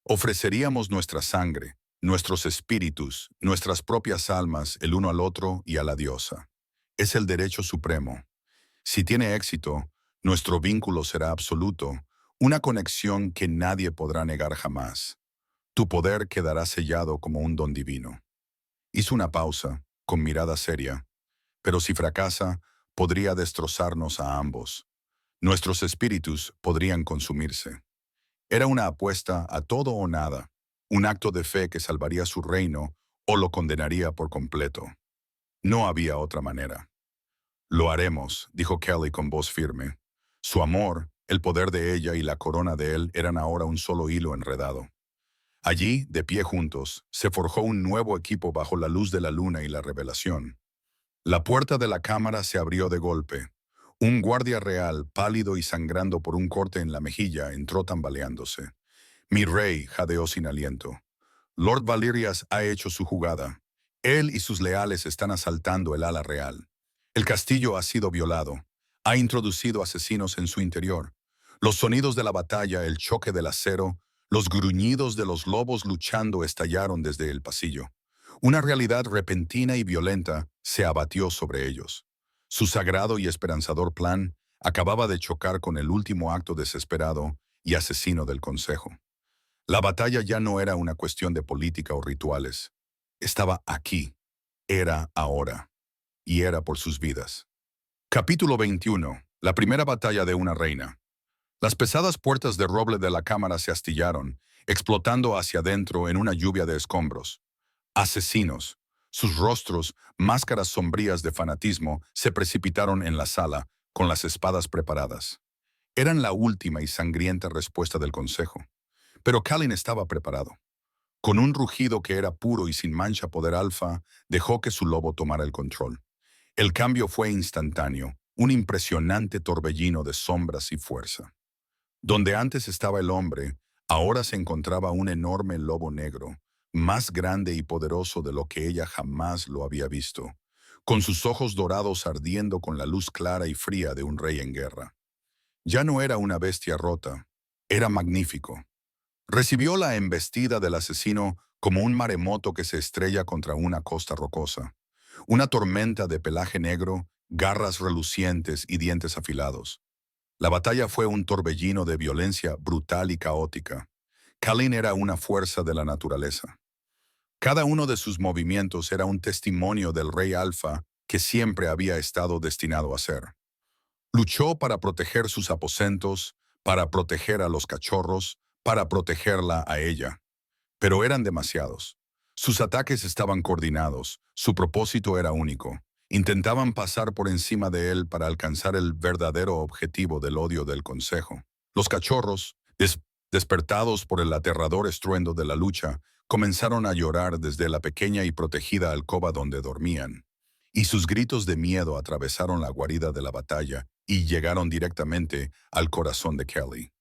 A: Ofreceríamos nuestra sangre, nuestros espíritus, nuestras propias almas el uno al otro y a la diosa. Es el derecho supremo. Si tiene éxito, nuestro vínculo será absoluto, una conexión que nadie podrá negar jamás. Tu poder quedará sellado como un don divino. Hizo una pausa, con mirada seria. Pero si fracasa, podría destrozarnos a ambos. Nuestros espíritus podrían consumirse. Era una apuesta a todo o nada, un acto de fe que salvaría su reino o lo condenaría por completo. No había otra manera. Lo haremos, dijo Kelly con voz firme. Su amor, el poder de ella y la corona de él eran ahora un solo hilo enredado. Allí, de pie juntos, se forjó un nuevo equipo bajo la luz de la luna y la revelación. La puerta de la cámara se abrió de golpe. Un guardia real, pálido y sangrando por un corte en la mejilla, entró tambaleándose. Mi rey, jadeó sin aliento. Lord Valirias ha hecho su jugada. Él y sus leales están asaltando el ala real. El castillo ha sido violado. Ha introducido asesinos en su interior. Los sonidos de la batalla, el choque del acero, los gruñidos de los lobos luchando estallaron desde el pasillo. Una realidad repentina y violenta se abatió sobre ellos. Su sagrado y esperanzador plan acababa de chocar con el último acto desesperado y asesino del consejo. La batalla ya no era una cuestión de política o rituales. Estaba aquí. Era ahora. Y era por sus vidas. Capítulo 21. La primera batalla de una reina. Las pesadas puertas de roble de la cámara se astillaron, explotando hacia adentro en una lluvia de escombros. Asesinos. Sus rostros, máscaras sombrías de fanatismo, se precipitaron en la sala, con las espadas preparadas. Eran la última y sangrienta respuesta del consejo. Pero Kalin estaba preparado. Con un rugido que era puro y sin mancha poder alfa, dejó que su lobo tomara el control. El cambio fue instantáneo, un impresionante torbellino de sombras y fuerza. Donde antes estaba el hombre, ahora se encontraba un enorme lobo negro, más grande y poderoso de lo que ella jamás lo había visto, con sus ojos dorados ardiendo con la luz clara y fría de un rey en guerra. Ya no era una bestia rota, era magnífico. Recibió la embestida del asesino como un maremoto que se estrella contra una costa rocosa. Una tormenta de pelaje negro, garras relucientes y dientes afilados. La batalla fue un torbellino de violencia brutal y caótica. Kalin era una fuerza de la naturaleza. Cada uno de sus movimientos era un testimonio del rey alfa que siempre había estado destinado a ser. Luchó para proteger sus aposentos, para proteger a los cachorros, para protegerla a ella. Pero eran demasiados. Sus ataques estaban coordinados, su propósito era único. Intentaban pasar por encima de él para alcanzar el verdadero objetivo del odio del consejo. Los cachorros, despertados por el aterrador estruendo de la lucha, comenzaron a llorar desde la pequeña y protegida alcoba donde dormían. Y sus gritos de miedo atravesaron la guarida de la batalla y llegaron directamente al corazón de Kelly.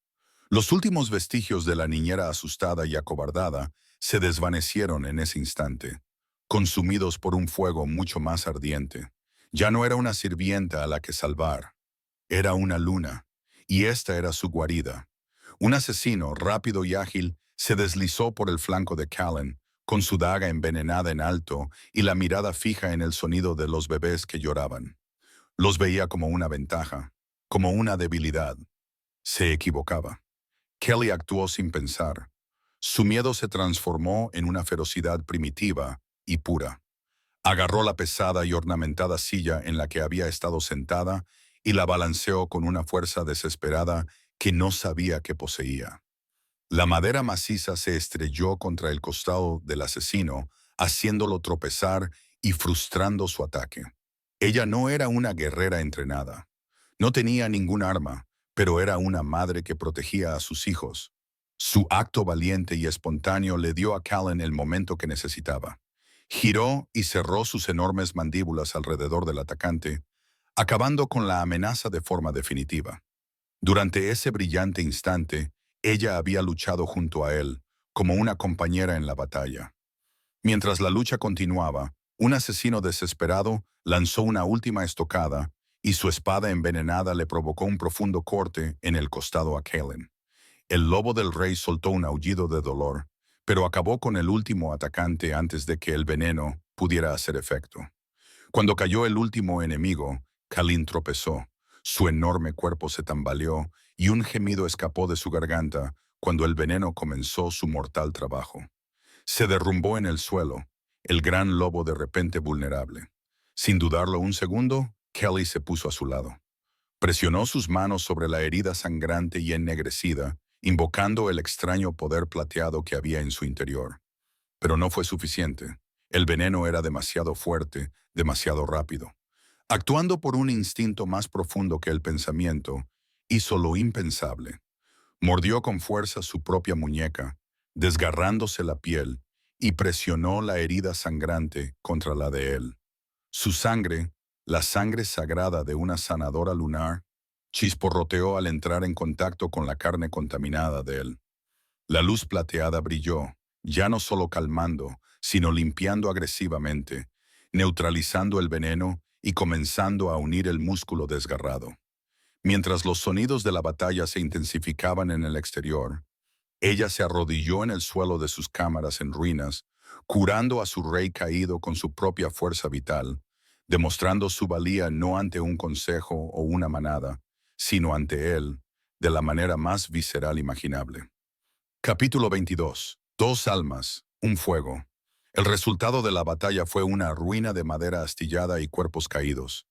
A: Los últimos vestigios de la niñera asustada y acobardada se desvanecieron en ese instante, consumidos por un fuego mucho más ardiente. Ya no era una sirvienta a la que salvar, era una luna, y esta era su guarida. Un asesino, rápido y ágil, se deslizó por el flanco de Callan, con su daga envenenada en alto y la mirada fija en el sonido de los bebés que lloraban. Los veía como una ventaja, como una debilidad. Se equivocaba. Kelly actuó sin pensar. Su miedo se transformó en una ferocidad primitiva y pura. Agarró la pesada y ornamentada silla en la que había estado sentada y la balanceó con una fuerza desesperada que no sabía que poseía. La madera maciza se estrelló contra el costado del asesino, haciéndolo tropezar y frustrando su ataque. Ella no era una guerrera entrenada. No tenía ningún arma, pero era una madre que protegía a sus hijos. Su acto valiente y espontáneo le dio a Callan el momento que necesitaba. Giró y cerró sus enormes mandíbulas alrededor del atacante, acabando con la amenaza de forma definitiva. Durante ese brillante instante, ella había luchado junto a él, como una compañera en la batalla. Mientras la lucha continuaba, un asesino desesperado lanzó una última estocada y su espada envenenada le provocó un profundo corte en el costado a Callan. El lobo del rey soltó un aullido de dolor, pero acabó con el último atacante antes de que el veneno pudiera hacer efecto. Cuando cayó el último enemigo, Kalin tropezó. Su enorme cuerpo se tambaleó y un gemido escapó de su garganta cuando el veneno comenzó su mortal trabajo. Se derrumbó en el suelo, el gran lobo de repente vulnerable. Sin dudarlo un segundo, Kelly se puso a su lado. Presionó sus manos sobre la herida sangrante y ennegrecida, invocando el extraño poder plateado que había en su interior. Pero no fue suficiente. El veneno era demasiado fuerte, demasiado rápido. Actuando por un instinto más profundo que el pensamiento, hizo lo impensable. Mordió con fuerza su propia muñeca, desgarrándose la piel, y presionó la herida sangrante contra la de él. Su sangre, la sangre sagrada de una sanadora lunar, chisporroteó al entrar en contacto con la carne contaminada de él. La luz plateada brilló, ya no solo calmando, sino limpiando agresivamente, neutralizando el veneno y comenzando a unir el músculo desgarrado. Mientras los sonidos de la batalla se intensificaban en el exterior, ella se arrodilló en el suelo de sus cámaras en ruinas, curando a su rey caído con su propia fuerza vital, demostrando su valía no ante un consejo o una manada, sino ante él, de la manera más visceral imaginable. Capítulo 22. Dos almas, un fuego. El resultado de la batalla fue una ruina de madera astillada y cuerpos caídos.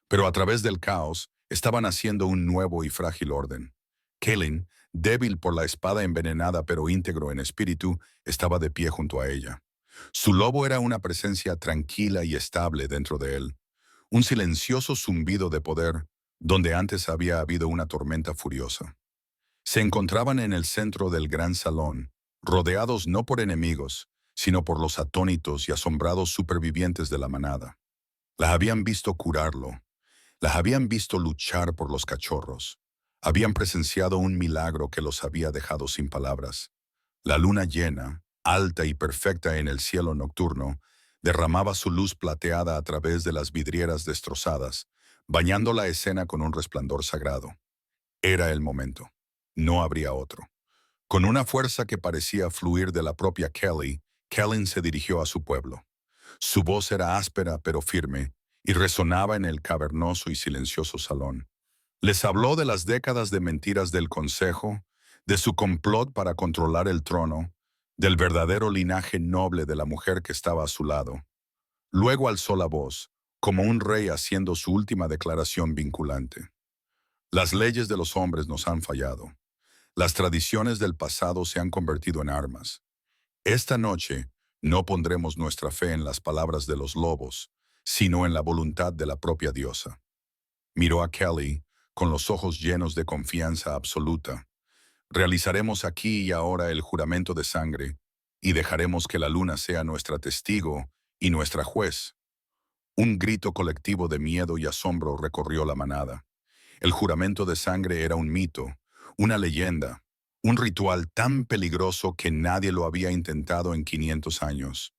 A: Pero a través del caos, estaban haciendo un nuevo y frágil orden. Kalin, débil por la espada envenenada pero íntegro en espíritu, estaba de pie junto a ella. Su lobo era una presencia tranquila y estable dentro de él. Un silencioso zumbido de poder, donde antes había habido una tormenta furiosa. Se encontraban en el centro del gran salón, rodeados no por enemigos, sino por los atónitos y asombrados supervivientes de la manada. Las habían visto curarlo, las habían visto luchar por los cachorros, habían presenciado un milagro que los había dejado sin palabras. La luna llena, alta y perfecta en el cielo nocturno, derramaba su luz plateada a través de las vidrieras destrozadas, bañando la escena con un resplandor sagrado. Era el momento. No habría otro. Con una fuerza que parecía fluir de la propia Kelly, Kellen se dirigió a su pueblo. Su voz era áspera pero firme y resonaba en el cavernoso y silencioso salón. Les habló de las décadas de mentiras del Consejo, de su complot para controlar el trono, del verdadero linaje noble de la mujer que estaba a su lado. Luego alzó la voz, como un rey haciendo su última declaración vinculante. Las leyes de los hombres nos han fallado. Las tradiciones del pasado se han convertido en armas. Esta noche no pondremos nuestra fe en las palabras de los lobos, sino en la voluntad de la propia diosa. Miró a Kelly con los ojos llenos de confianza absoluta. Realizaremos aquí y ahora el juramento de sangre y dejaremos que la luna sea nuestra testigo y nuestra juez. Un grito colectivo de miedo y asombro recorrió la manada. El juramento de sangre era un mito, una leyenda, un ritual tan peligroso que nadie lo había intentado en 500 años.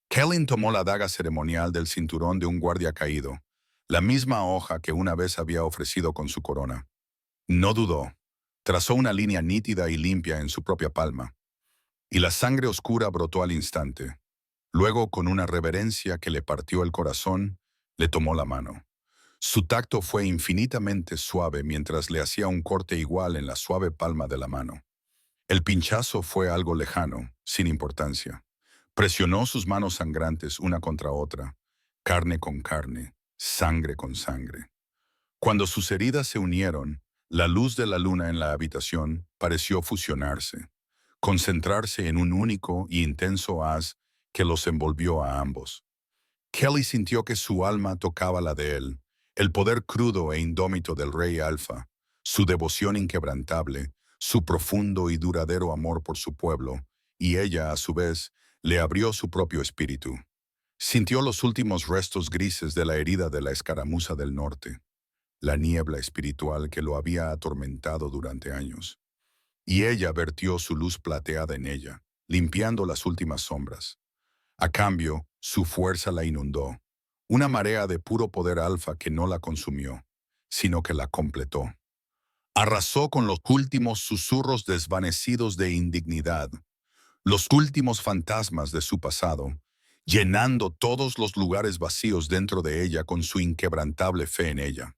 A: Kellen tomó la daga ceremonial del cinturón de un guardia caído, la misma hoja que una vez había ofrecido con su corona. No dudó. Trazó una línea nítida y limpia en su propia palma, y la sangre oscura brotó al instante. Luego, con una reverencia que le partió el corazón, le tomó la mano. Su tacto fue infinitamente suave mientras le hacía un corte igual en la suave palma de la mano. El pinchazo fue algo lejano, sin importancia. Presionó sus manos sangrantes una contra otra, carne con carne, sangre con sangre. Cuando sus heridas se unieron, la luz de la luna en la habitación pareció fusionarse, concentrarse en un único y intenso haz que los envolvió a ambos. Kelly sintió que su alma tocaba la de él, el poder crudo e indómito del rey Alfa, su devoción inquebrantable, su profundo y duradero amor por su pueblo, y ella, a su vez, le abrió su propio espíritu. Sintió los últimos restos grises de la herida de la escaramuza del norte, la niebla espiritual que lo había atormentado durante años. Y ella vertió su luz plateada en ella, limpiando las últimas sombras. A cambio, su fuerza la inundó, una marea de puro poder alfa que no la consumió, sino que la completó. Arrasó con los últimos susurros desvanecidos de indignidad, los últimos fantasmas de su pasado, llenando todos los lugares vacíos dentro de ella con su inquebrantable fe en ella.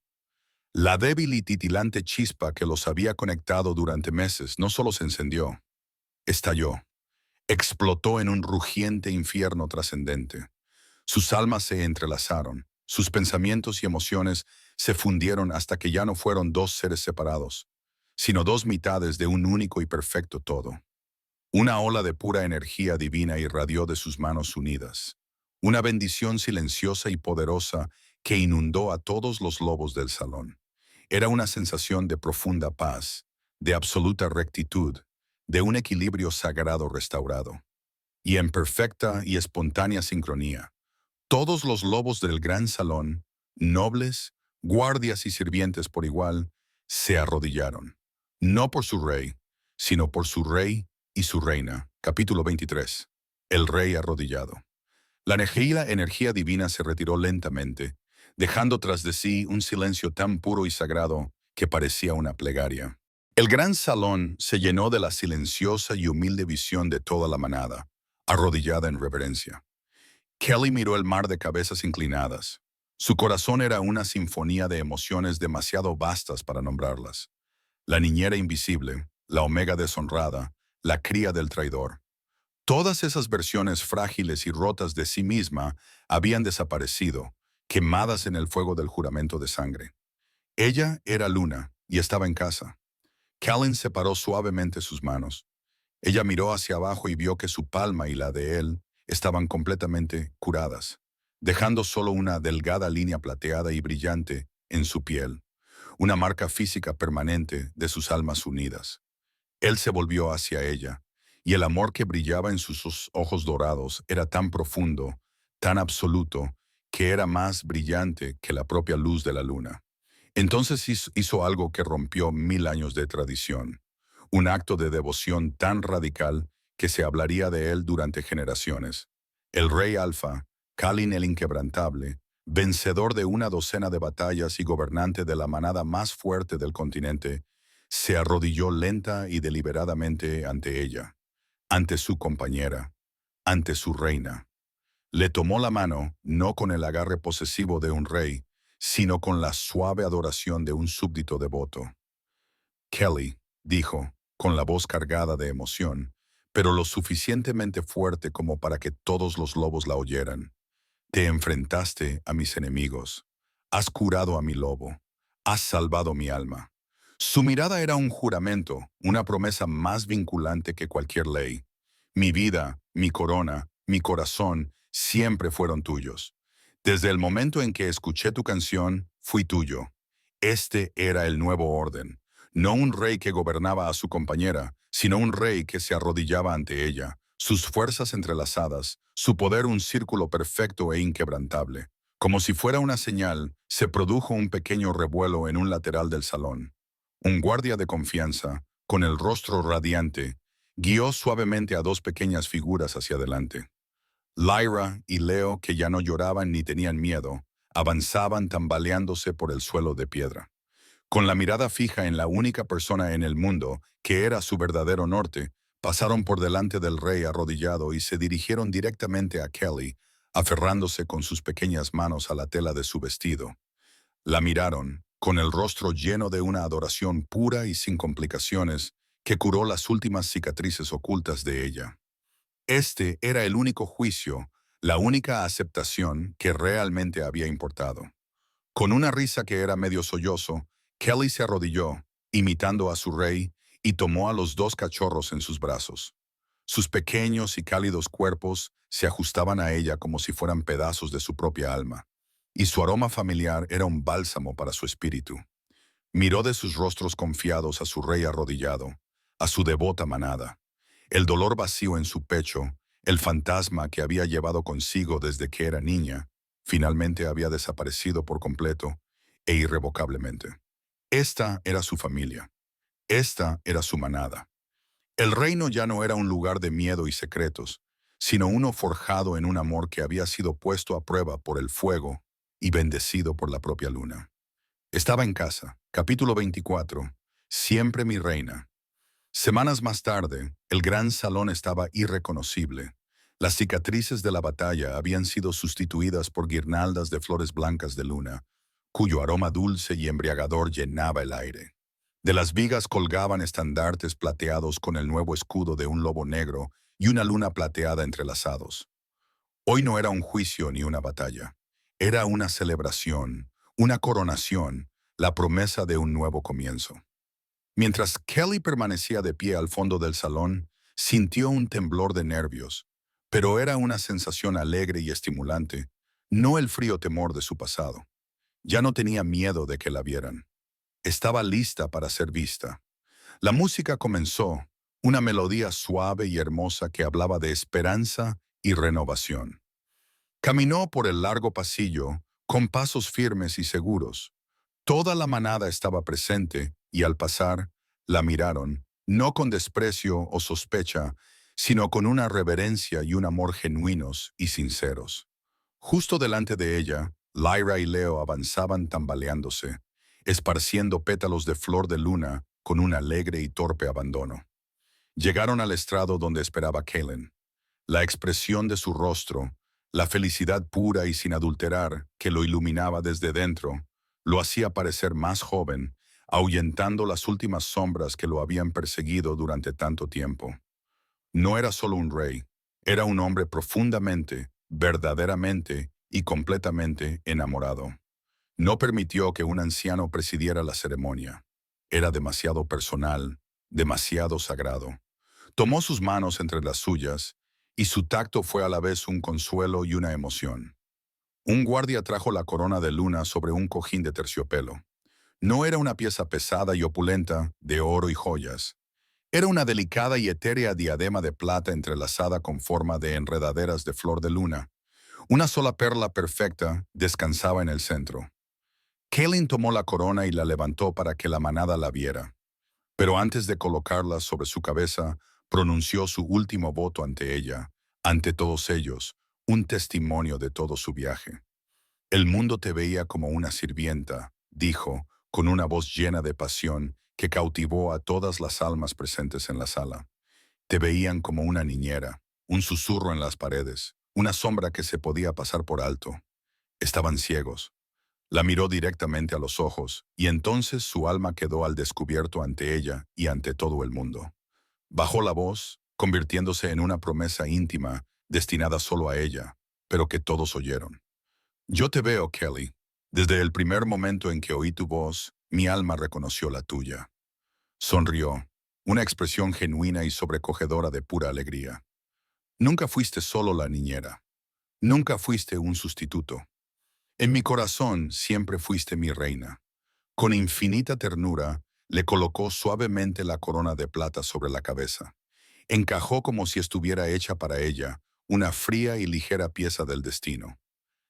A: La débil y titilante chispa que los había conectado durante meses no solo se encendió, estalló. Explotó en un rugiente infierno trascendente. Sus almas se entrelazaron, sus pensamientos y emociones se fundieron hasta que ya no fueron dos seres separados, sino dos mitades de un único y perfecto todo. Una ola de pura energía divina irradió de sus manos unidas, una bendición silenciosa y poderosa que inundó a todos los lobos del salón. Era una sensación de profunda paz, de absoluta rectitud, de un equilibrio sagrado restaurado. Y en perfecta y espontánea sincronía, todos los lobos del gran salón, nobles, guardias y sirvientes por igual, se arrodillaron, no por su rey, sino por su rey y su reina. Capítulo 23. El rey arrodillado. La energía divina se retiró lentamente, dejando tras de sí un silencio tan puro y sagrado que parecía una plegaria. El gran salón se llenó de la silenciosa y humilde visión de toda la manada, arrodillada en reverencia. Kelly miró el mar de cabezas inclinadas. Su corazón era una sinfonía de emociones demasiado vastas para nombrarlas. La niñera invisible, la omega deshonrada, la cría del traidor. Todas esas versiones frágiles y rotas de sí misma habían desaparecido, quemadas en el fuego del juramento de sangre. Ella era Luna y estaba en casa. Kellen separó suavemente sus manos. Ella miró hacia abajo y vio que su palma y la de él estaban completamente curadas, dejando solo una delgada línea plateada y brillante en su piel, una marca física permanente de sus almas unidas. Él se volvió hacia ella, y el amor que brillaba en sus ojos dorados era tan profundo, tan absoluto, que era más brillante que la propia luz de la luna. Entonces hizo algo que rompió 1000 años de tradición, un acto de devoción tan radical que se hablaría de él durante generaciones. El rey Alfa, Kalin el Inquebrantable, vencedor de una docena de batallas y gobernante de la manada más fuerte del continente, se arrodilló lenta y deliberadamente ante ella, ante su compañera, ante su reina. Le tomó la mano, no con el agarre posesivo de un rey, sino con la suave adoración de un súbdito devoto. Kelly, dijo, con la voz cargada de emoción, pero lo suficientemente fuerte como para que todos los lobos la oyeran. Te enfrentaste a mis enemigos. Has curado a mi lobo. Has salvado mi alma. Su mirada era un juramento, una promesa más vinculante que cualquier ley. Mi vida, mi corona, mi corazón, siempre fueron tuyos. Desde el momento en que escuché tu canción, fui tuyo. Este era el nuevo orden. No un rey que gobernaba a su compañera, sino un rey que se arrodillaba ante ella, sus fuerzas entrelazadas, su poder un círculo perfecto e inquebrantable. Como si fuera una señal, se produjo un pequeño revuelo en un lateral del salón. Un guardia de confianza, con el rostro radiante, guió suavemente a dos pequeñas figuras hacia adelante. Lyra y Leo, que ya no lloraban ni tenían miedo, avanzaban tambaleándose por el suelo de piedra. Con la mirada fija en la única persona en el mundo, que era su verdadero norte, pasaron por delante del rey arrodillado y se dirigieron directamente a Kelly, aferrándose con sus pequeñas manos a la tela de su vestido. La miraron, con el rostro lleno de una adoración pura y sin complicaciones, que curó las últimas cicatrices ocultas de ella. Este era el único juicio, la única aceptación que realmente había importado. Con una risa que era medio sollozo, Kelly se arrodilló, imitando a su rey, y tomó a los dos cachorros en sus brazos. Sus pequeños y cálidos cuerpos se ajustaban a ella como si fueran pedazos de su propia alma, y su aroma familiar era un bálsamo para su espíritu. Miró de sus rostros confiados a su rey arrodillado, a su devota manada. El dolor vacío en su pecho, el fantasma que había llevado consigo desde que era niña, finalmente había desaparecido por completo e irrevocablemente. Esta era su familia. Esta era su manada. El reino ya no era un lugar de miedo y secretos, sino uno forjado en un amor que había sido puesto a prueba por el fuego y bendecido por la propia luna. Estaba en casa. Capítulo 24. Siempre mi reina. Semanas más tarde, el gran salón estaba irreconocible. Las cicatrices de la batalla habían sido sustituidas por guirnaldas de flores blancas de luna, cuyo aroma dulce y embriagador llenaba el aire. De las vigas colgaban estandartes plateados con el nuevo escudo de un lobo negro y una luna plateada entrelazados. Hoy no era un juicio ni una batalla. Era una celebración, una coronación, la promesa de un nuevo comienzo. Mientras Kelly permanecía de pie al fondo del salón, sintió un temblor de nervios, pero era una sensación alegre y estimulante, no el frío temor de su pasado. Ya no tenía miedo de que la vieran. Estaba lista para ser vista. La música comenzó, una melodía suave y hermosa que hablaba de esperanza y renovación. Caminó por el largo pasillo, con pasos firmes y seguros. Toda la manada estaba presente y al pasar, la miraron, no con desprecio o sospecha, sino con una reverencia y un amor genuinos y sinceros. Justo delante de ella, Lyra y Leo avanzaban tambaleándose, esparciendo pétalos de flor de luna con un alegre y torpe abandono. Llegaron al estrado donde esperaba Kaylin. La expresión de su rostro, la felicidad pura y sin adulterar que lo iluminaba desde dentro, lo hacía parecer más joven, ahuyentando las últimas sombras que lo habían perseguido durante tanto tiempo. No era solo un rey, era un hombre profundamente, verdaderamente y completamente enamorado. No permitió que un anciano presidiera la ceremonia. Era demasiado personal, demasiado sagrado. Tomó sus manos entre las suyas, y su tacto fue a la vez un consuelo y una emoción. Un guardia trajo la corona de luna sobre un cojín de terciopelo. No era una pieza pesada y opulenta, de oro y joyas. Era una delicada y etérea diadema de plata entrelazada con forma de enredaderas de flor de luna. Una sola perla perfecta descansaba en el centro. Kaylin tomó la corona y la levantó para que la manada la viera. Pero antes de colocarla sobre su cabeza, pronunció su último voto ante ella, ante todos ellos, un testimonio de todo su viaje. El mundo te veía como una sirvienta, dijo, con una voz llena de pasión que cautivó a todas las almas presentes en la sala. Te veían como una niñera, un susurro en las paredes, una sombra que se podía pasar por alto. Estaban ciegos. La miró directamente a los ojos, y entonces su alma quedó al descubierto ante ella y ante todo el mundo. Bajó la voz, convirtiéndose en una promesa íntima, destinada solo a ella, pero que todos oyeron. Yo te veo, Kelly. Desde el primer momento en que oí tu voz, mi alma reconoció la tuya. Sonrió, una expresión genuina y sobrecogedora de pura alegría. Nunca fuiste solo la niñera. Nunca fuiste un sustituto. En mi corazón siempre fuiste mi reina. Con infinita ternura, le colocó suavemente la corona de plata sobre la cabeza. Encajó como si estuviera hecha para ella, una fría y ligera pieza del destino.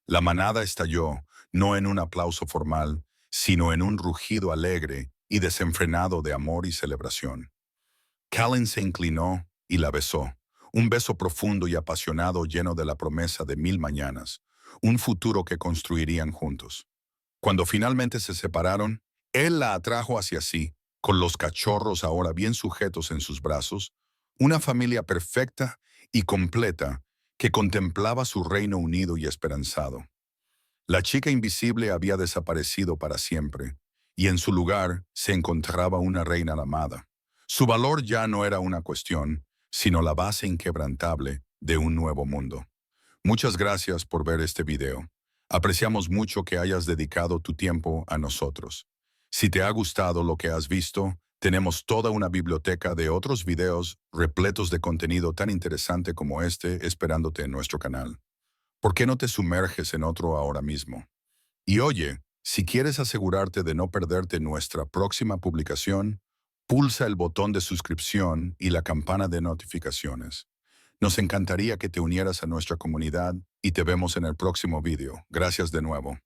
A: La manada estalló, no en un aplauso formal, sino en un rugido alegre y desenfrenado de amor y celebración. Callan se inclinó y la besó, un beso profundo y apasionado lleno de la promesa de 1000 mañanas, un futuro que construirían juntos. Cuando finalmente se separaron, él la atrajo hacia sí, con los cachorros ahora bien sujetos en sus brazos, una familia perfecta y completa que contemplaba su reino unido y esperanzado. La chica invisible había desaparecido para siempre, y en su lugar se encontraba una reina amada. Su valor ya no era una cuestión, sino la base inquebrantable de un nuevo mundo. Muchas gracias por ver este video. Apreciamos mucho que hayas dedicado tu tiempo a nosotros. Si te ha gustado lo que has visto, tenemos toda una biblioteca de otros videos repletos de contenido tan interesante como este esperándote en nuestro canal. ¿Por qué no te sumerges en otro ahora mismo? Y oye, si quieres asegurarte de no perderte nuestra próxima publicación, pulsa el botón de suscripción y la campana de notificaciones. Nos encantaría que te unieras a nuestra comunidad y te vemos en el próximo video. Gracias de nuevo.